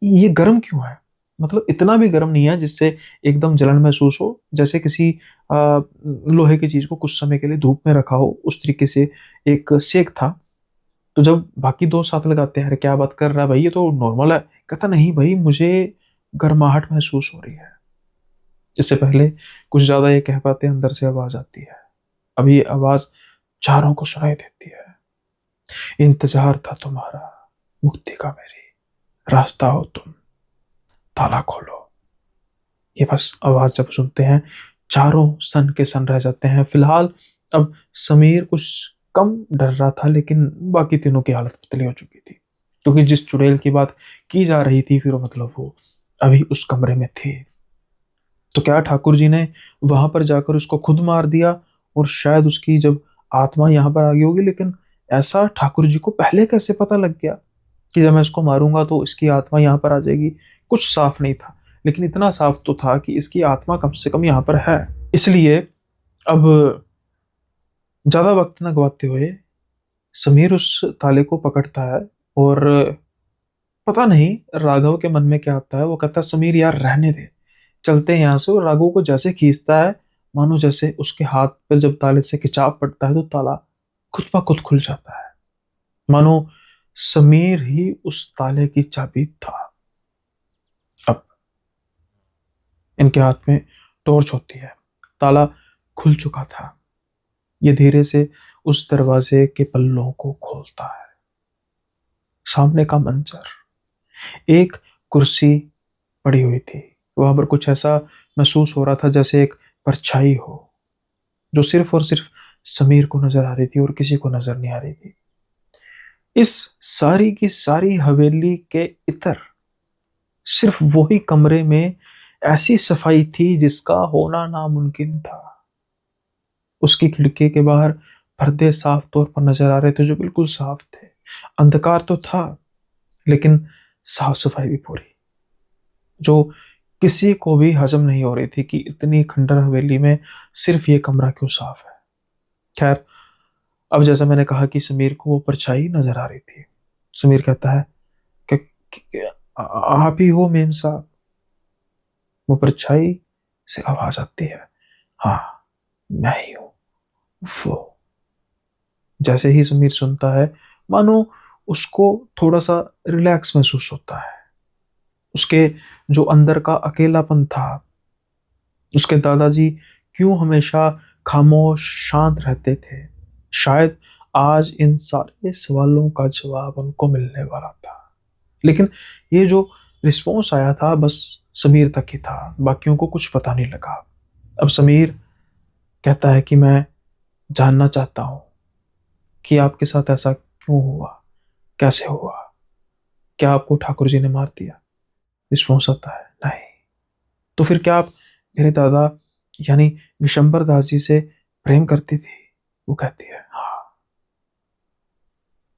ये गर्म क्यों है? मतलब इतना भी गर्म नहीं है जिससे एकदम जलन महसूस हो, जैसे किसी लोहे की चीज को कुछ समय के लिए धूप में रखा हो उस तरीके से एक सेक था। तो जब बाकी दोस्त साथ लगाते हैं, अरे क्या बात कर रहा है भाई, ये तो नॉर्मल है। कहता नहीं भाई, मुझे गर्माहट महसूस हो रही है। इससे पहले कुछ ज्यादा ये कह पाते अंदर से आवाज आती है। अब ये आवाज चारों को सुनाई देती है। इंतजार था तुम्हारा, मुक्ति का मेरी, रास्ता हो तुम, ताला खोलो। ये बस आवाज जब सुनते हैं चारों सन के सन रह जाते हैं। फिलहाल अब समीर कुछ कम डर रहा था, लेकिन बाकी तीनों की हालत पतली हो चुकी थी, क्योंकि जिस चुड़ैल की बात की जा रही थी फिर मतलब वो अभी उस कमरे में थे। तो क्या ठाकुर जी ने वहां पर जाकर उसको खुद मार दिया और शायद उसकी जब आत्मा यहाँ पर आ गई होगी? लेकिन ऐसा ठाकुर जी को पहले कैसे पता लग गया कि जब मैं इसको मारूंगा तो इसकी आत्मा यहाँ पर आ जाएगी? कुछ साफ नहीं था, लेकिन इतना साफ तो था कि इसकी आत्मा कम से कम यहाँ पर है। इसलिए अब ज्यादा वक्त न गवाते हुए समीर उस ताले को पकड़ता है। और पता नहीं राघव के मन में क्या आता है, वो कहता है समीर यार रहने दे, चलते हैं यहाँ से। और राघव को जैसे खींचता है, मानो जैसे उसके हाथ पर जब ताले से खिंचाव पड़ता है तो ताला खुद ब खुद खुल जाता है। मानो समीर ही उस ताले की चाबी था। अब इनके हाथ में टॉर्च होती है। ताला खुल चुका था। ये धीरे से उस दरवाजे के पल्लों को खोलता है। सामने का मंजर, एक कुर्सी पड़ी हुई थी। वहां पर कुछ ऐसा महसूस हो रहा था जैसे एक परछाई हो, जो सिर्फ और सिर्फ समीर को नजर आ रही थी और किसी को नजर नहीं आ रही थी। इस सारी की सारी हवेली के इतर सिर्फ वही कमरे में ऐसी सफाई थी जिसका होना नामुमकिन था। उसकी खिड़की के बाहर पर्दे साफ तौर पर नजर आ रहे थे, जो बिल्कुल साफ थे। अंधकार तो था, लेकिन साफ सफाई भी पूरी, जो किसी को भी हजम नहीं हो रही थी कि इतनी खंडर हवेली में सिर्फ ये कमरा क्यों साफ है। खैर, अब जैसा मैंने कहा कि समीर को वो परछाई नजर आ रही थी। समीर कहता है कि आप ही हो मेम साहब? वो परछाई से आवाज आती है, हाँ मैं ही हूं वो। जैसे ही समीर सुनता है, मानो उसको थोड़ा सा रिलैक्स महसूस होता है। उसके जो अंदर का अकेलापन था, उसके दादाजी क्यों हमेशा खामोश शांत रहते थे, शायद आज इन सारे सवालों का जवाब उनको मिलने वाला था। लेकिन ये जो रिस्पॉन्स आया था बस समीर तक ही था, बाकियों को कुछ पता नहीं लगा। अब समीर कहता है कि मैं जानना चाहता हूं कि आपके साथ ऐसा क्यों हुआ, कैसे हुआ, क्या आपको ठाकुर जी ने मार दिया? रिस्पॉन्स आता है नहीं। तो फिर क्या आप मेरे दादा यानी विशंबर दास जी से प्रेम करती थी? वो कहती है हाँ।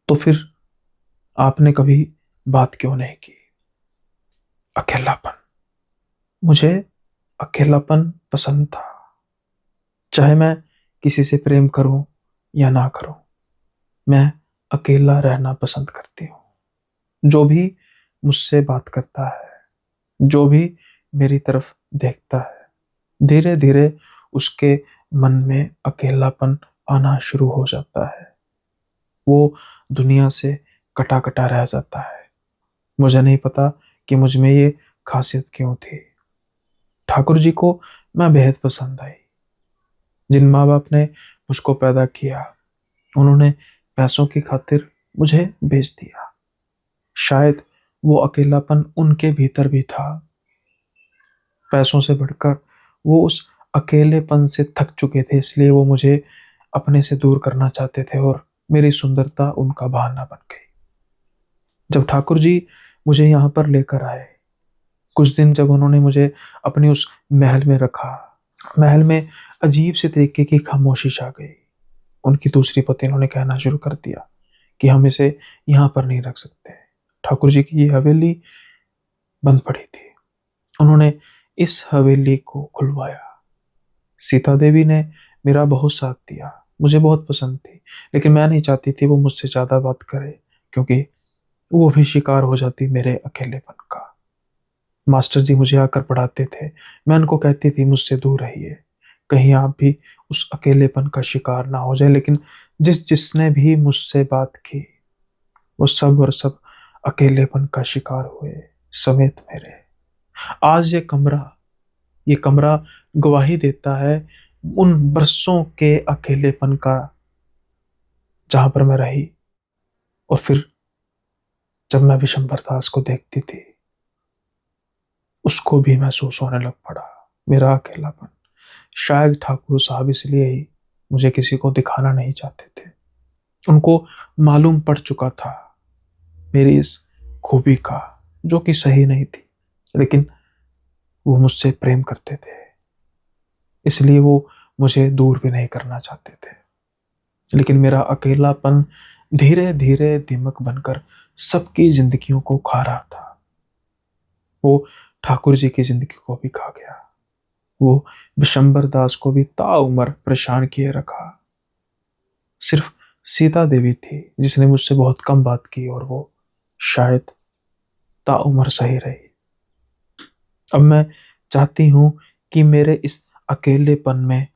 तो फिर आपने कभी बात क्यों नहीं की? अकेलापन। मुझे अकेलापन पसंद था। चाहे मैं किसी से प्रेम करूं या ना करूं, मैं अकेला रहना पसंद करती हूँ। जो भी मुझसे बात करता है, जो भी मेरी तरफ देखता है, धीरे धीरे उसके मन में अकेलापन आना शुरू हो जाता है। वो दुनिया से कटा कटा रह जाता है। मुझे नहीं पता कि मुझ में ये खासियत क्यों थी। ठाकुर जी को मैं बेहद पसंद आई। जिन माँ बाप ने मुझको पैदा किया, उन्होंने पैसों की खातिर मुझे बेच दिया। शायद वो अकेलापन उनके भीतर भी था। पैसों से बढ़कर वो उस अकेलेपन से थक चुके थे, इसलिए वो मुझे अपने से दूर करना चाहते थे और मेरी सुंदरता उनका बहाना बन गई। जब ठाकुर जी मुझे यहाँ पर लेकर आए, कुछ दिन जब उन्होंने मुझे अपने उस महल में रखा, महल में अजीब से तरीके की खामोशी छा गई। उनकी दूसरी पत्नी ने कहना शुरू कर दिया कि हम इसे यहाँ पर नहीं रख सकते। ठाकुर जी की ये हवेली बंद पड़ी थी। उन्होंने इस हवेली को खुलवाया। सीता देवी ने मेरा बहुत साथ दिया, मुझे बहुत पसंद थी, लेकिन मैं नहीं चाहती थी वो मुझसे ज्यादा बात करे, क्योंकि वो भी शिकार हो जाती मेरे अकेलेपन का। मास्टर जी मुझे आकर पढ़ाते थे, मैं उनको कहती थी मुझसे दूर रहिए, कहीं आप भी उस अकेलेपन का शिकार ना हो जाए। लेकिन जिसने भी मुझसे बात की, वो सब और सब अकेलेपन का शिकार हुए, समेत मेरे। आज ये कमरा गवाही देता है उन बरसों के अकेलेपन का, जहां पर मैं रही। और फिर जब मैं विशंबर दास को देखती थी, उसको भी महसूस होने लग पड़ा मेरा अकेलापन। शायद ठाकुर साहब इसलिए ही मुझे किसी को दिखाना नहीं चाहते थे। उनको मालूम पड़ चुका था मेरी इस खूबी का, जो कि सही नहीं थी, लेकिन वो मुझसे प्रेम करते थे, इसलिए वो मुझे दूर भी नहीं करना चाहते थे। लेकिन मेरा अकेलापन धीरे धीरे दीमक बनकर सबकी जिंदगियों को खा रहा था। वो ठाकुर जी की जिंदगी को भी खा गया। वो विशंबर दास को भी ताउम्र परेशान किए रखा। सिर्फ सीता देवी थी जिसने मुझसे बहुत कम बात की, और वो शायद ताउम्र सही रही। अब मैं चाहती हूं कि मेरे इस अकेलेपन में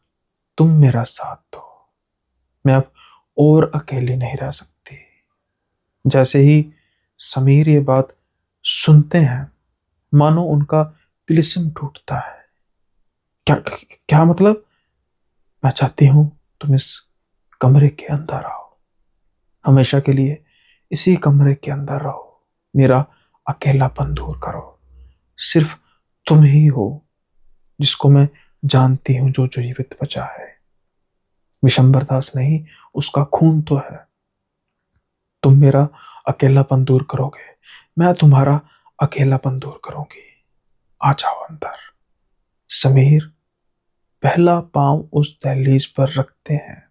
तुम मेरा साथ दो। मैं अब और अकेली नहीं रह सकती। जैसे ही समीर ये बात सुनते हैं, मानो उनका तिलिस्म टूटता है। क्या क्या मतलब? मैं चाहती हूं तुम इस कमरे के अंदर आओ, हमेशा के लिए इसी कमरे के अंदर रहो, मेरा अकेलापन दूर करो। सिर्फ तुम ही हो जिसको मैं जानती हूँ, जो जीवित बचा है। विशंबर दास नहीं, उसका खून तो है। तुम मेरा अकेलापन दूर करोगे, मैं तुम्हारा अकेलापन दूर करूंगी। आ जाओ अंदर। समीर पहला पांव उस दहलीज पर रखते हैं।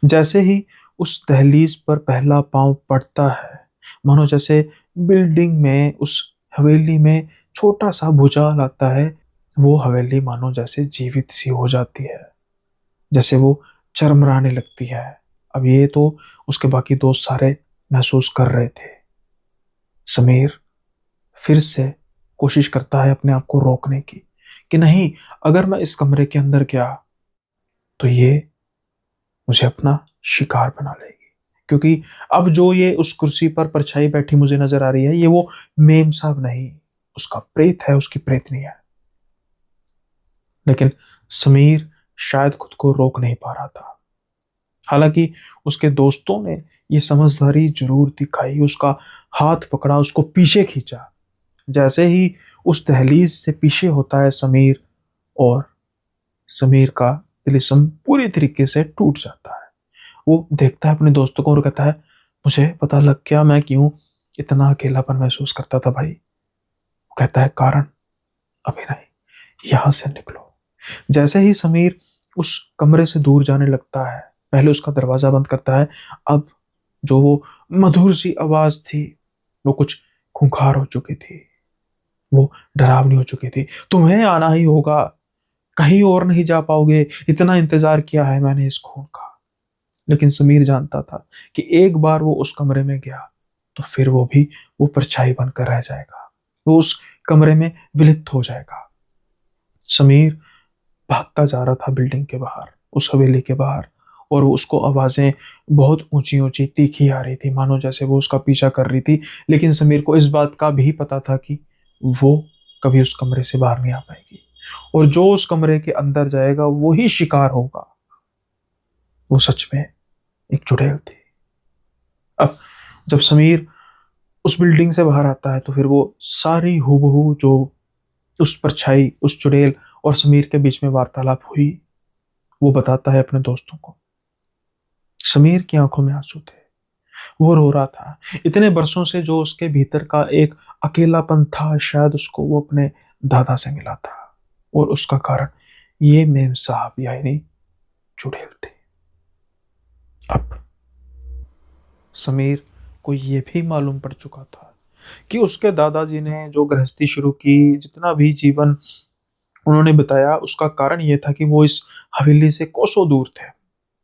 जैसे ही उस दहलीज पर पहला पांव पड़ता है, मानो जैसे बिल्डिंग में, उस हवेली में छोटा सा भूचाल आता है। वो हवेली मानो जैसे जीवित सी हो जाती है, जैसे वो चरमराने लगती है। अब ये तो उसके बाकी दोस्त सारे महसूस कर रहे थे। समीर फिर से कोशिश करता है अपने आप को रोकने की, कि नहीं, अगर मैं इस कमरे के अंदर गया तो ये मुझे अपना शिकार बना लेगी। क्योंकि अब जो ये उस कुर्सी पर परछाई बैठी मुझे नजर आ रही है, ये वो मेम साहब नहीं, उसका प्रेत है, उसकी प्रेतनी है। लेकिन समीर शायद खुद को रोक नहीं पा रहा था। हालांकि उसके दोस्तों ने ये समझदारी जरूर दिखाई, उसका हाथ पकड़ा, उसको पीछे खींचा। जैसे ही उस दहलीज से पीछे होता है समीर, और समीर का तिलिस्म पूरी तरीके से टूट जाता है। वो देखता है अपने दोस्तों को और कहता है, मुझे पता लग गया मैं क्यों इतना अकेलापन महसूस करता था भाई। वो कहता है, कारण? अभी नहीं, यहां से निकलो, जैसे ही समीर उस कमरे से दूर जाने लगता है, पहले उसका दरवाजा बंद करता है। अब जो वो मधुर सी आवाज थी, वो कुछ खूंखार हो चुकी थी, वो डरावनी हो चुकी थी। तुम्हें आना ही होगा, कहीं और नहीं जा पाओगे, इतना इंतजार किया है मैंने इस खून का। लेकिन समीर जानता था कि एक बार वो उस कमरे में गया तो फिर वो भी वो परछाई बनकर रह जाएगा, वो उस कमरे में विलुप्त हो जाएगा। समीर भागता जा रहा था बिल्डिंग के बाहर, उस हवेली के बाहर, और उसको आवाजें बहुत ऊंची ऊंची तीखी आ रही थी, मानो जैसे वो उसका पीछा कर रही थी। लेकिन समीर को इस बात का भी पता था कि वो कभी उस कमरे से बाहर नहीं आ पाएगी, और जो उस कमरे के अंदर जाएगा वही शिकार होगा। वो सच में एक चुड़ैल थी। अब जब समीर उस बिल्डिंग से बाहर आता है तो फिर वो सारी हूबहू जो उस परछाई, उस चुड़ैल और समीर के बीच में वार्तालाप हुई, वो बताता है अपने दोस्तों को। समीर की आंखों में आंसू थे, वो रो रहा था। इतने बरसों से जो उसके भीतर का एक अकेलापन था, शायद उसको वो अपने दादा से मिला था, और उसका कारण ये मेम साहब यानी चुड़ैल थे। अब समीर को ये भी मालूम पड़ चुका था कि उसके दादाजी ने जो गृहस्थी शुरू की, जितना भी जीवन उन्होंने बताया, उसका कारण ये था कि वो इस हवेली से कोसों दूर थे।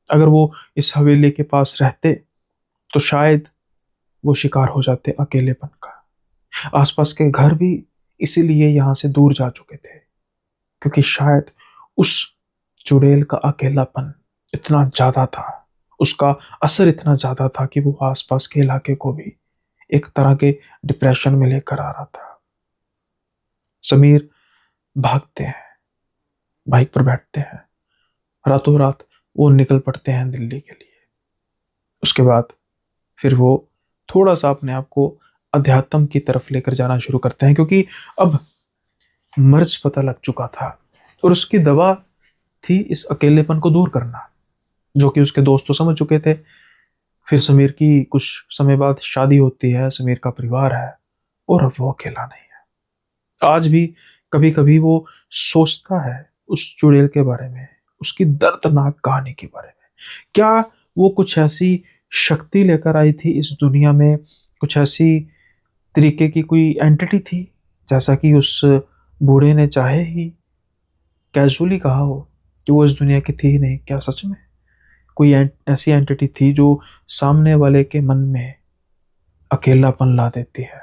अगर वो इस हवेली के पास रहते तो शायद वो शिकार हो जाते अकेलेपन का। आसपास के घर भी इसीलिए यहाँ से दूर जा चुके थे, क्योंकि शायद उस चुड़ैल का अकेलापन इतना ज्यादा था, उसका असर इतना ज्यादा था कि वो आसपास के इलाके को भी एक तरह के डिप्रेशन में लेकर आ रहा था। समीर भागते हैं, बाइक पर बैठते हैं, रातों रात वो निकल पड़ते हैं दिल्ली के लिए। उसके बाद फिर वो थोड़ा सा अपने आप को अध्यात्म की तरफ लेकर जाना शुरू करते हैं, क्योंकि अब मर्ज पता लग चुका था, और उसकी दवा थी इस अकेलेपन को दूर करना, जो कि उसके दोस्त तो समझ चुके थे। फिर समीर की कुछ समय बाद शादी होती है, समीर का परिवार है, और अब वो अकेला नहीं है। आज भी कभी कभी वो सोचता है उस चुड़ैल के बारे में, उसकी दर्दनाक कहानी के बारे में। क्या वो कुछ ऐसी शक्ति लेकर आई थी इस दुनिया में, कुछ ऐसी तरीके की कोई एंटिटी थी, जैसा कि उस बूढ़े ने चाहे ही कैजुअली कहा हो कि वो इस दुनिया की थी ही नहीं? क्या सच में कोई ऐसी एंटिटी थी जो सामने वाले के मन में अकेलापन ला देती है,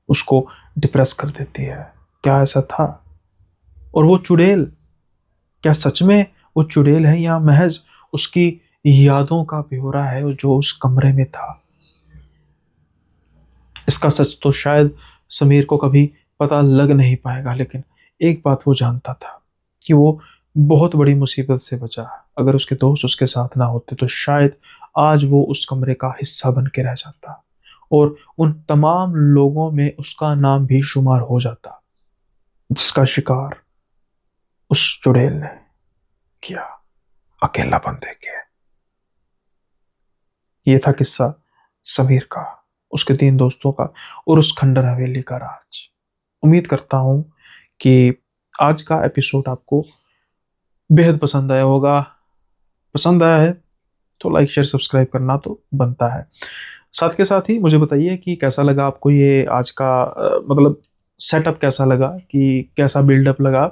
उसको डिप्रेस कर देती है? क्या ऐसा था? और वो चुड़ैल, क्या सच में वो चुड़ैल है, या महज उसकी यादों का ब्यौरा है जो उस कमरे में था? इसका सच तो शायद समीर को कभी पता लग नहीं पाएगा, लेकिन एक बात वो जानता था कि वो बहुत बड़ी मुसीबत से बचा। अगर उसके दोस्त उसके साथ ना होते तो शायद आज वो उस कमरे का हिस्सा बन के रह जाता, और उन तमाम लोगों में उसका नाम भी शुमार हो जाता जिसका शिकार उस चुड़ैल ने किया अकेलापन देके। ये था किस्सा समीर का, उसके 3 दोस्तों का, और उस खंडर हवेली का राज। उम्मीद करता हूं कि आज का एपिसोड आपको बेहद पसंद आया होगा। पसंद आया है तो लाइक शेयर सब्सक्राइब करना तो बनता है। साथ के साथ ही मुझे बताइए कि कैसा लगा आपको ये आज का मतलब सेटअप कैसा लगा, कि कैसा बिल्डअप लगा।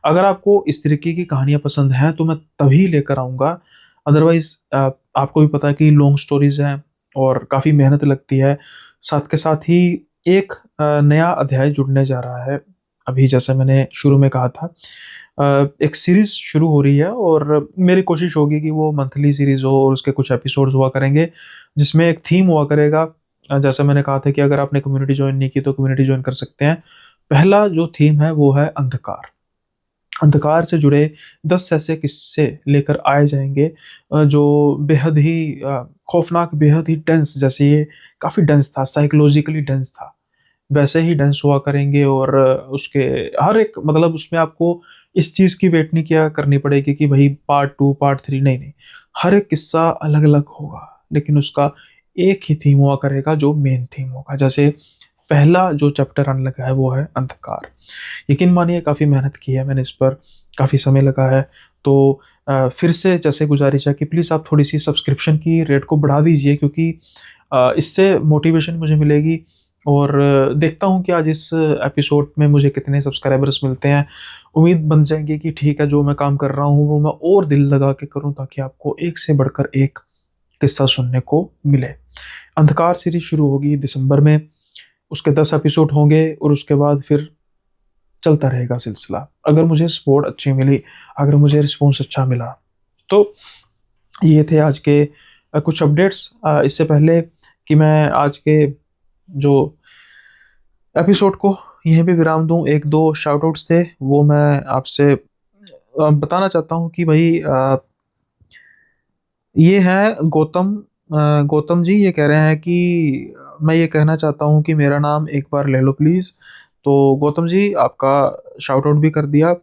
अगर आपको इस तरीके की कहानियां पसंद हैं तो मैं तभी लेकर आऊँगा। अदरवाइज आपको भी पता है कि लॉन्ग स्टोरीज हैं और काफ़ी मेहनत लगती है। साथ के साथ ही एक नया अध्याय जुड़ने जा रहा है। अभी जैसे मैंने शुरू में कहा था, एक सीरीज शुरू हो रही है, और मेरी कोशिश होगी कि वो मंथली सीरीज हो और उसके कुछ एपिसोड्स हुआ करेंगे, जिसमें एक थीम हुआ करेगा। जैसे मैंने कहा था कि अगर आपने कम्युनिटी ज्वाइन नहीं की तो कम्युनिटी ज्वाइन कर सकते हैं। पहला जो थीम है वो है अंधकार। अंधकार से जुड़े 10 ऐसे किस्से लेकर आए जाएंगे जो बेहद ही खौफनाक, बेहद ही डेंस, जैसे ये काफ़ी डेंस था, साइकोलॉजिकली डेंस था, वैसे ही डेंस हुआ करेंगे। और उसके हर एक मतलब उसमें आपको इस चीज़ की वेट नहीं किया करनी पड़ेगी कि भाई पार्ट 2 पार्ट 3, नहीं नहीं, हर एक किस्सा अलग अलग होगा, लेकिन उसका एक ही थीम हुआ करेगा जो मेन थीम होगा। जैसे पहला जो चैप्टर आने लगा है वो है अंधकार। यकीन मानिए काफ़ी मेहनत की है मैंने इस पर, काफ़ी समय लगा है। तो फिर से जैसे गुजारिश है कि प्लीज़ आप थोड़ी सी सब्सक्रिप्शन की रेट को बढ़ा दीजिए, क्योंकि इससे मोटिवेशन मुझे मिलेगी। और देखता हूँ कि आज इस एपिसोड में मुझे कितने सब्सक्राइबर्स मिलते हैं। उम्मीद बन जाएगी कि ठीक है, जो मैं काम कर रहा हूँ वो मैं और दिल लगा के करूँ, ताकि आपको एक से बढ़कर एक किस्सा सुनने को मिले। अंधकार सीरीज शुरू होगी दिसंबर में, उसके 10 एपिसोड होंगे और उसके बाद फिर चलता रहेगा सिलसिला। अगर मुझे सपोर्ट अच्छी मिली, अगर मुझे रिस्पॉन्स अच्छा मिला, तो ये थे आज के कुछ अपडेट्स। इससे पहले कि मैं आज के जो एपिसोड को यहीं पे विराम दूं, एक दो शाउट आउट्स थे वो मैं आपसे बताना चाहता हूं कि भाई ये है गौतम। गौतम जी ये कह रहे हैं कि मैं ये कहना चाहता हूं कि मेरा नाम एक बार ले लो प्लीज़। तो गौतम जी, आपका शाउट आउट भी कर दिया,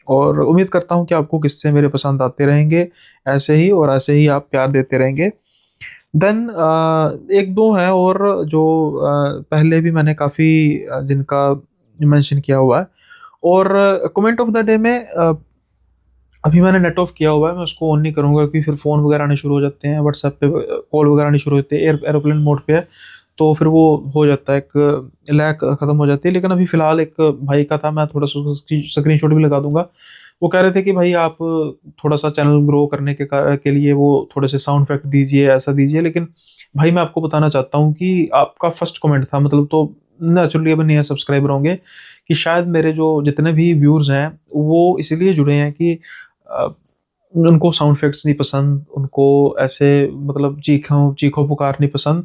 और उम्मीद करता हूं कि आपको किस्से मेरे पसंद आते रहेंगे ऐसे ही, और ऐसे ही आप प्यार देते रहेंगे। देन एक दो हैं और जो पहले भी मैंने काफ़ी जिनका मेंशन किया हुआ है। और कमेंट ऑफ द डे में अभी मैंने नेट ऑफ किया हुआ है, मैं उसको ऑन नहीं करूँगा क्योंकि फिर फ़ोन वगैरह आने शुरू हो जाते हैं, व्हाट्सएप पे कॉल वगैरह आने शुरू होते हैं, एरोप्लेन मोड पे है, तो फिर वो हो जाता है, एक लैग ख़त्म हो जाती है। लेकिन अभी फ़िलहाल एक भाई का था, मैं थोड़ा सा स्क्रीनशॉट भी लगा दूंगा। वो कह रहे थे कि भाई आप थोड़ा सा चैनल ग्रो करने के लिए वो थोड़े से साउंड इफेक्ट दीजिए, ऐसा दीजिए। लेकिन भाई मैं आपको बताना चाहता हूँ कि आपका फर्स्ट कमेंट था, मतलब तो नेचुरली अब नए सब्सक्राइबर होंगे कि शायद मेरे जो जितने भी व्यूअर्स हैं वो इसलिए जुड़े हैं कि अ, उनको साउंड इफेक्ट्स नहीं पसंद, उनको ऐसे मतलब चीखों चीखों पुकार नहीं पसंद।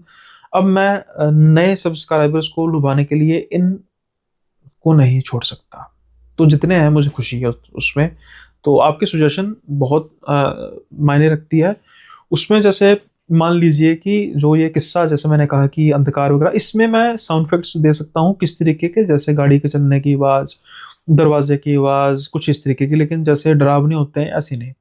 अब मैं नए सब्सक्राइबर्स को लुभाने के लिए इन को नहीं छोड़ सकता। तो जितने हैं मुझे खुशी है उसमें। तो आपकी सजेशन बहुत मायने रखती है उसमें। जैसे मान लीजिए कि जो ये किस्सा, जैसे मैंने कहा कि अंधकार वगैरह, इसमें मैं साउंड इफेक्ट्स दे सकता हूँ किस तरीके के, जैसे गाड़ी के चलने की आवाज़, दरवाजे की आवाज़, कुछ इस तरीके की। लेकिन जैसे डरावने होते हैं ऐसी नहीं।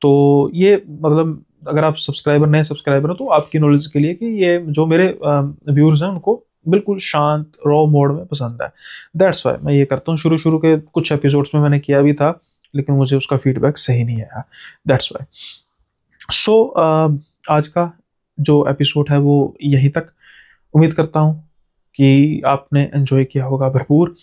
तो ये मतलब अगर आप सब्सक्राइबर नए सब्सक्राइबर हो तो आपकी नॉलेज के लिए कि ये जो मेरे व्यूअर्स हैं उनको बिल्कुल शांत रॉ मोड में पसंद है। दैट्स वाई मैं ये करता हूँ। शुरू शुरू के कुछ एपिसोड्स में मैंने किया भी था, लेकिन मुझे उसका फीडबैक सही नहीं आया। That's why. सो आज का जो एपिसोड है वो यहीं तक। उम्मीद करता हूँ कि आपने एंजॉय किया होगा भरपूर।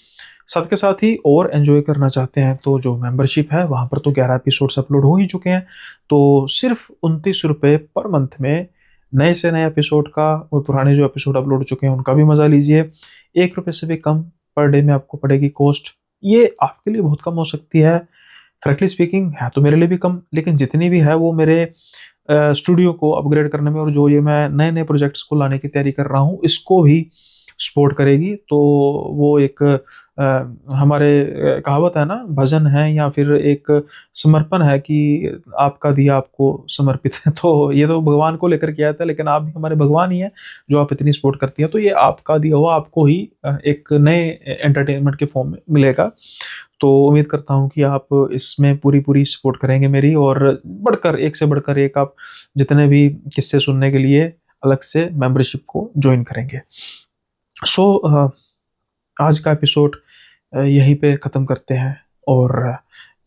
साथ के साथ ही और एंजॉय करना चाहते हैं तो जो मेंबरशिप है वहाँ पर तो 11 एपिसोड्स अपलोड हो ही चुके हैं। तो सिर्फ 29 रुपये पर मंथ में नए से नए एपिसोड का और पुराने जो एपिसोड अपलोड हो चुके हैं उनका भी मज़ा लीजिए। 1 रुपये से भी कम पर डे में आपको पड़ेगी कॉस्ट। ये आपके लिए बहुत कम हो सकती है, फ्रैंकली स्पीकिंग है तो मेरे लिए भी कम, लेकिन जितनी भी है वो मेरे स्टूडियो को अपग्रेड करने में और जो ये मैं नए नए प्रोजेक्ट्स को लाने की तैयारी कर रहा हूँ इसको भी सपोर्ट करेगी। तो वो एक हमारे कहावत है ना, भजन है या फिर एक समर्पण है कि आपका दिया आपको समर्पित है। तो ये तो भगवान को लेकर किया था, लेकिन आप भी हमारे भगवान ही हैं जो आप इतनी सपोर्ट करती हैं। तो ये आपका दिया हुआ आपको ही एक नए एंटरटेनमेंट के फॉर्म में मिलेगा। तो उम्मीद करता हूँ कि आप इसमें पूरी पूरी सपोर्ट करेंगे मेरी, और बढ़कर एक से बढ़कर एक आप जितने भी किस्से सुनने के लिए अलग से मेंबरशिप को ज्वाइन करेंगे। सो आज का एपिसोड यहीं पे ख़त्म करते हैं। और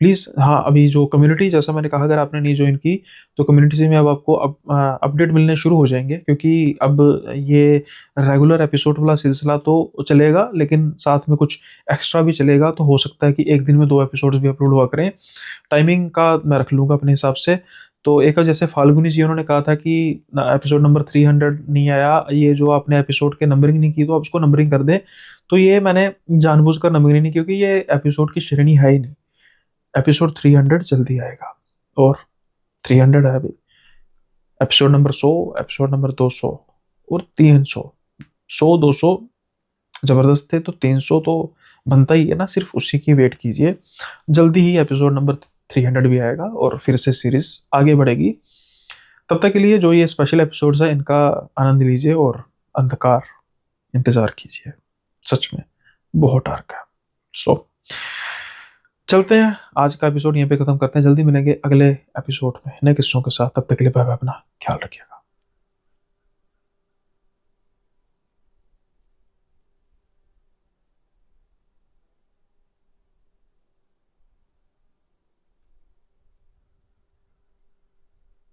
प्लीज़ हाँ, अभी जो कम्युनिटी, जैसा मैंने कहा, अगर आपने नहीं ज्वाइन की तो कम्युनिटी से में अब आपको अपडेट मिलने शुरू हो जाएंगे, क्योंकि अब ये रेगुलर एपिसोड वाला सिलसिला तो चलेगा लेकिन साथ में कुछ एक्स्ट्रा भी चलेगा। तो हो सकता है कि एक दिन में 2 एपिसोड्स भी अपलोड हुआ करें। टाइमिंग का मैं रख लूँगा अपने हिसाब से। तो एक जैसे फाल्गुनी जी उन्होंने कहा था कि एपिसोड नंबर 300 नहीं आया, ये जो आपने एपिसोड के नंबरिंग नहीं की तो आप उसको नंबरिंग कर दें। तो ये मैंने जानबूझकर नंबरिंग नहीं, क्योंकि ये एपिसोड की श्रेणी है ही नहीं। एपिसोड 300 जल्दी आएगा, और 300 है अभी। एपिसोड नंबर 100, एपिसोड नंबर 200 और 300। 100 200 जबरदस्त थे, तो 300 तो बनता ही है ना, सिर्फ उसी की वेट कीजिए। जल्दी ही एपिसोड नंबर 300 भी आएगा और फिर से सीरीज आगे बढ़ेगी। तब तक के लिए जो ये स्पेशल एपिसोड्स है इनका आनंद लीजिए और अंधकार इंतजार कीजिए। सच में बहुत डार्क है। सो चलते हैं, आज का एपिसोड यहीं पे खत्म करते हैं। जल्दी मिलेंगे अगले एपिसोड में नए किस्सों के साथ। तब तक के लिए बाय बाय, अपना ख्याल रखिएगा।